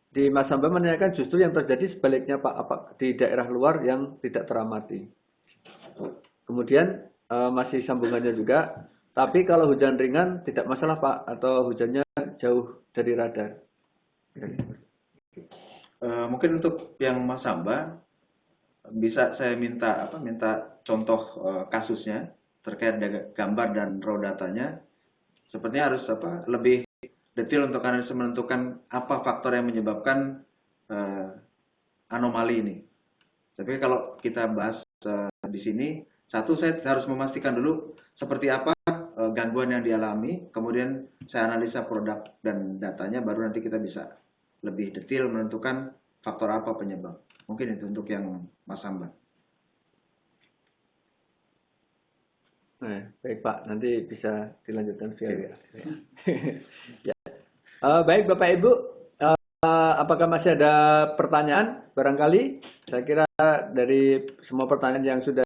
di Mas Samba menanyakan justru yang terjadi sebaliknya Pak, di daerah luar yang tidak teramati. Kemudian masih sambungannya juga, tapi kalau hujan ringan tidak masalah Pak, atau hujannya jauh dari radar. Mungkin untuk yang Mas Samba, bisa saya minta contoh kasusnya terkait dengan gambar dan raw datanya. Sepertinya harus lebih detail untuk analisa menentukan apa faktor yang menyebabkan anomali ini. Tapi kalau kita bahas di sini, satu, saya harus memastikan dulu seperti apa gangguan yang dialami, kemudian saya analisa produk dan datanya, baru nanti kita bisa lebih detail menentukan faktor apa penyebab. Mungkin itu untuk yang Mas Samba. Baik Pak, nanti bisa dilanjutkan via ya. Baik Bapak Ibu, apakah masih ada pertanyaan? Barangkali saya kira dari semua pertanyaan yang sudah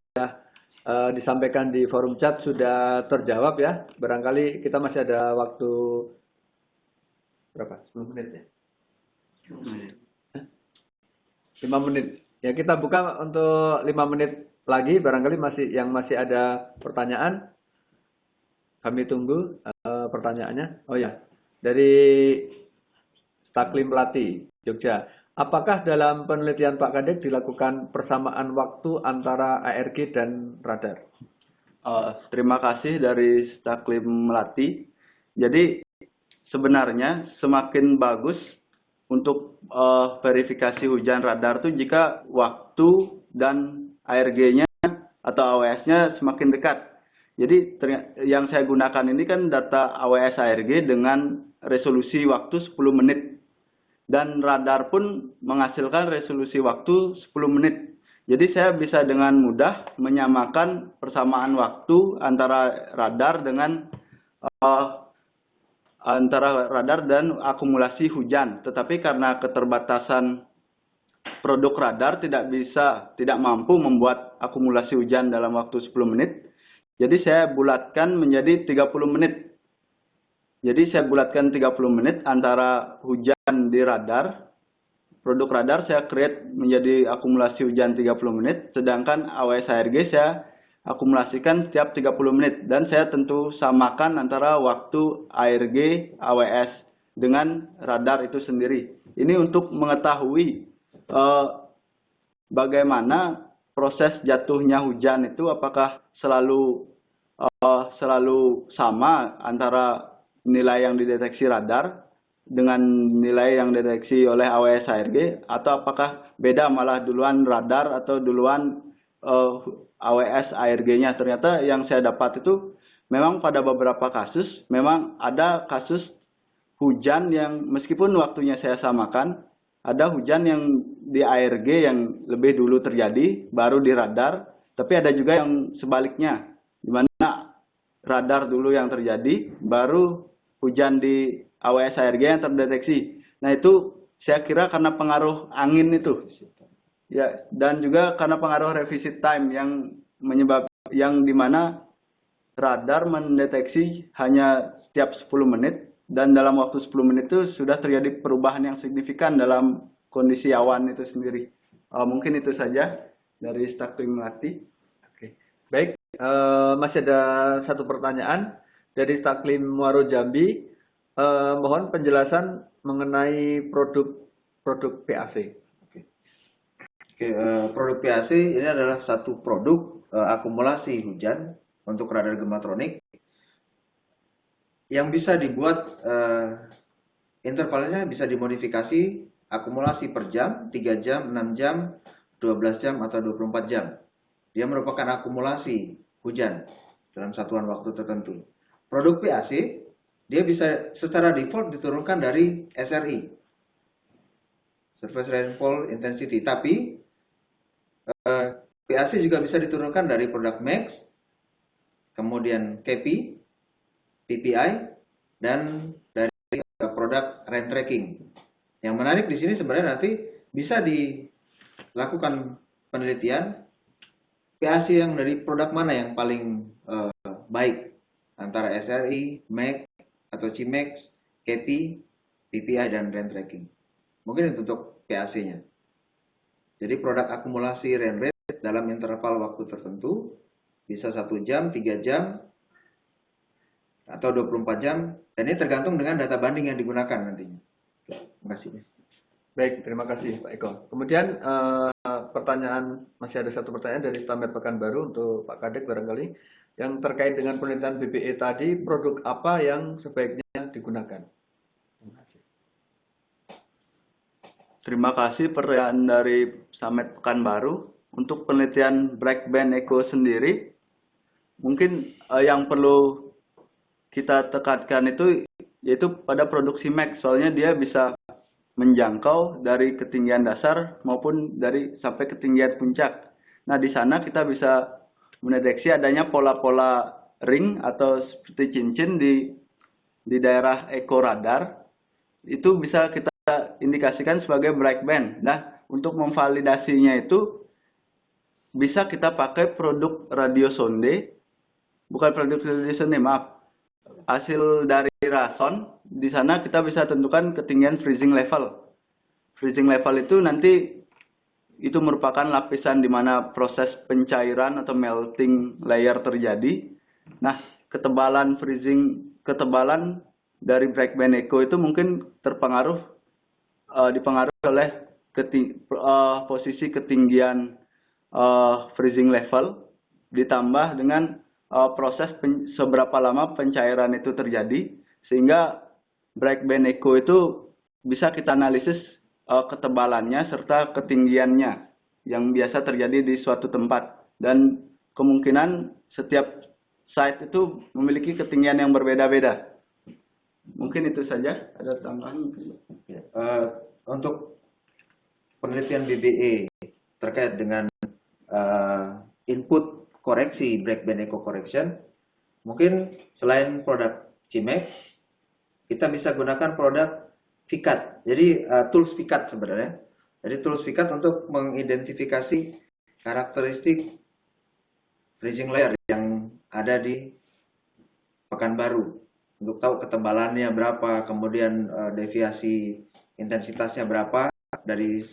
disampaikan di forum chat sudah terjawab ya. Barangkali kita masih ada waktu berapa? 10 menit ya? 5 menit. Ya, kita buka untuk 5 menit lagi, barangkali masih ada pertanyaan. Kami tunggu pertanyaannya. Oh ya, dari Staklim Melati, Jogja. Apakah dalam penelitian Pak Kadek dilakukan persamaan waktu antara ARG dan radar? Terima kasih dari Staklim Melati. Jadi sebenarnya semakin bagus untuk verifikasi hujan radar itu jika waktu dan ARG-nya atau AWS-nya semakin dekat. Jadi yang saya gunakan ini kan data AWS ARG dengan resolusi waktu 10 menit. Dan radar pun menghasilkan resolusi waktu 10 menit. Jadi saya bisa dengan mudah menyamakan persamaan waktu antara radar dan akumulasi hujan. Tetapi karena keterbatasan produk radar tidak mampu membuat akumulasi hujan dalam waktu 10 menit. Jadi saya bulatkan menjadi 30 menit. Jadi saya bulatkan 30 menit antara hujan di radar. Produk radar saya create menjadi akumulasi hujan 30 menit. Sedangkan AWS ARG saya akumulasikan setiap 30 menit. Dan saya tentu samakan antara waktu ARG AWS dengan radar itu sendiri. Ini untuk mengetahui bagaimana proses jatuhnya hujan itu apakah selalu sama antara nilai yang dideteksi radar dengan nilai yang dideteksi oleh AWS ARG, atau apakah beda malah duluan radar atau duluan AWS ARG-nya. Ternyata yang saya dapat itu memang pada beberapa kasus memang ada kasus hujan yang meskipun waktunya saya samakan, ada hujan yang di ARG yang lebih dulu terjadi baru di radar, tapi ada juga yang sebaliknya di mana radar dulu yang terjadi baru hujan di AWS ARG yang terdeteksi. Nah itu saya kira karena pengaruh angin itu, ya, dan juga karena pengaruh revisit time yang dimana radar mendeteksi hanya setiap 10 menit dan dalam waktu 10 menit itu sudah terjadi perubahan yang signifikan dalam kondisi awan itu sendiri. Mungkin itu saja dari Staklim Melati. Oke, baik. Masih ada satu pertanyaan dari Staklim Muaro Jambi. Mohon penjelasan mengenai produk PAC. Produk PAC ini adalah satu produk akumulasi hujan untuk radar gematronik yang bisa dibuat intervalnya bisa dimodifikasi akumulasi per jam, 3 jam, 6 jam, 12 jam, atau 24 jam. Dia merupakan akumulasi hujan dalam satuan waktu tertentu. Produk PAC, dia bisa secara default diturunkan dari SRI, Surface Rainfall Intensity. Tapi PAC juga bisa diturunkan dari produk MAX, kemudian KP, PPI, dan dari produk rain tracking. Yang menarik di sini sebenarnya nanti bisa dilakukan penelitian PAC yang dari produk mana yang paling baik antara SRI, MAX, atau CIMAX, KP, PPI, dan rain tracking. Mungkin untuk PAC-nya. Jadi produk akumulasi rain rate dalam interval waktu tertentu bisa 1 jam, 3 jam, atau 24 jam, dan ini tergantung dengan data banding yang digunakan nantinya. Terima kasih. Baik, terima kasih Pak Eko. Kemudian masih ada satu pertanyaan dari Stamer Pekanbaru untuk Pak Kadek barangkali, yang terkait dengan penelitian BPE tadi, produk apa yang sebaiknya digunakan? Terima kasih. Terima kasih pertanyaan dari Samet Pekanbaru. Untuk penelitian Black Band Eco sendiri, mungkin yang perlu kita tekankan itu yaitu pada produksi MAX, soalnya dia bisa menjangkau dari ketinggian dasar maupun sampai ketinggian puncak. Nah, di sana kita bisa mendeteksi adanya pola-pola ring atau seperti cincin di daerah eco radar. Itu bisa kita indikasikan sebagai black band. Nah, untuk memvalidasinya itu bisa kita pakai produk radiosonde, bukan produk radiosonde, maaf. Hasil dari rason, di sana kita bisa tentukan ketinggian freezing level. Freezing level itu nanti itu merupakan lapisan di mana proses pencairan atau melting layer terjadi. Nah, ketebalan dari Breakband Eco itu mungkin dipengaruhi oleh posisi ketinggian freezing level ditambah dengan proses seberapa lama pencairan itu terjadi, sehingga Breakband Eco itu bisa kita analisis ketebalannya serta ketinggiannya yang biasa terjadi di suatu tempat, dan kemungkinan setiap site itu memiliki ketinggian yang berbeda-beda. Mungkin itu saja, ada tambahan? Ya, untuk penelitian BBE terkait dengan input koreksi Breakband Eco Correction, mungkin selain produk CIMEX, kita bisa gunakan produk VCAT. Jadi tools VCAT sebenarnya. Jadi tools VCAT untuk mengidentifikasi karakteristik freezing layer yang ada di Pekanbaru, untuk tahu ketebalannya berapa, kemudian deviasi intensitasnya berapa dari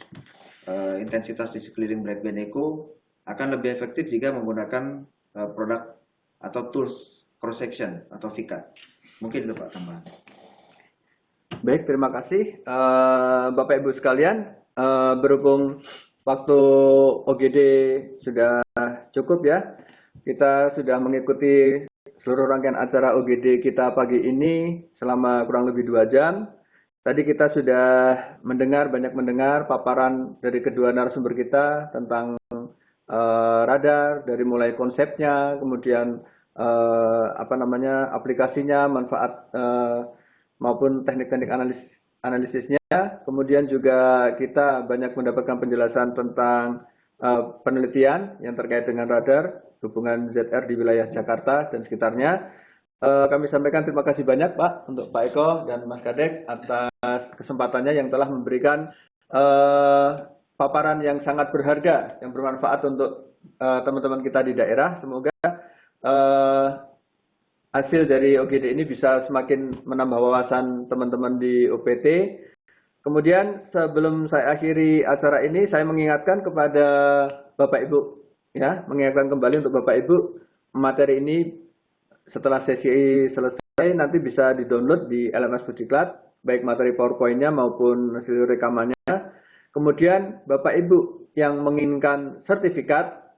intensitas di sekeliling Breakband Eco, akan lebih efektif jika menggunakan produk atau tools cross section atau VCAT. Mungkin itu Pak tambahan. Baik, terima kasih Bapak Ibu sekalian. Berhubung waktu OGD sudah cukup ya, kita sudah mengikuti seluruh rangkaian acara OGD kita pagi ini selama kurang lebih 2 jam. Tadi kita sudah banyak mendengar paparan dari kedua narasumber kita tentang radar, dari mulai konsepnya, kemudian aplikasinya, manfaat maupun teknik-teknik analisisnya. Kemudian juga kita banyak mendapatkan penjelasan tentang penelitian yang terkait dengan radar hubungan ZR di wilayah Jakarta dan sekitarnya. Kami sampaikan terima kasih banyak Pak untuk Pak Eko dan Mas Kadek atas kesempatannya yang telah memberikan paparan yang sangat berharga, yang bermanfaat untuk teman-teman kita di daerah. Semoga hasil dari OGD ini bisa semakin menambah wawasan teman-teman di OPT. Kemudian sebelum saya akhiri acara ini, saya mengingatkan kepada Bapak Ibu, ya, mengingatkan kembali untuk Bapak Ibu, materi ini setelah sesi selesai nanti bisa di-download di LMS Pusdiklat, baik materi PowerPoint-nya maupun hasil rekamannya. Kemudian Bapak Ibu yang menginginkan sertifikat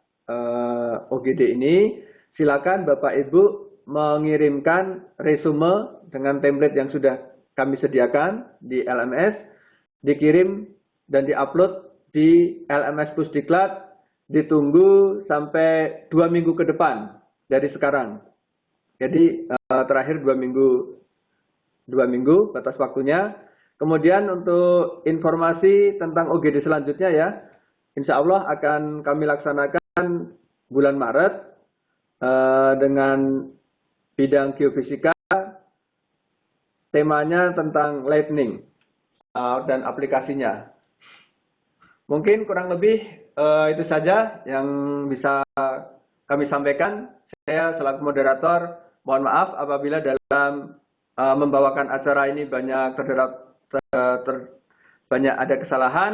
OGD ini, silakan Bapak Ibu mengirimkan resume dengan template yang sudah kami sediakan di LMS, dikirim dan diupload di LMS Pusdiklat, ditunggu sampai 2 minggu ke depan dari sekarang. Jadi terakhir 2 minggu batas waktunya. Kemudian untuk informasi tentang OGD selanjutnya ya, insya Allah akan kami laksanakan bulan Maret dengan bidang geofisika, temanya tentang lightning dan aplikasinya. Mungkin kurang lebih itu saja yang bisa kami sampaikan. Saya selaku moderator mohon maaf apabila dalam membawakan acara ini banyak banyak ada kesalahan.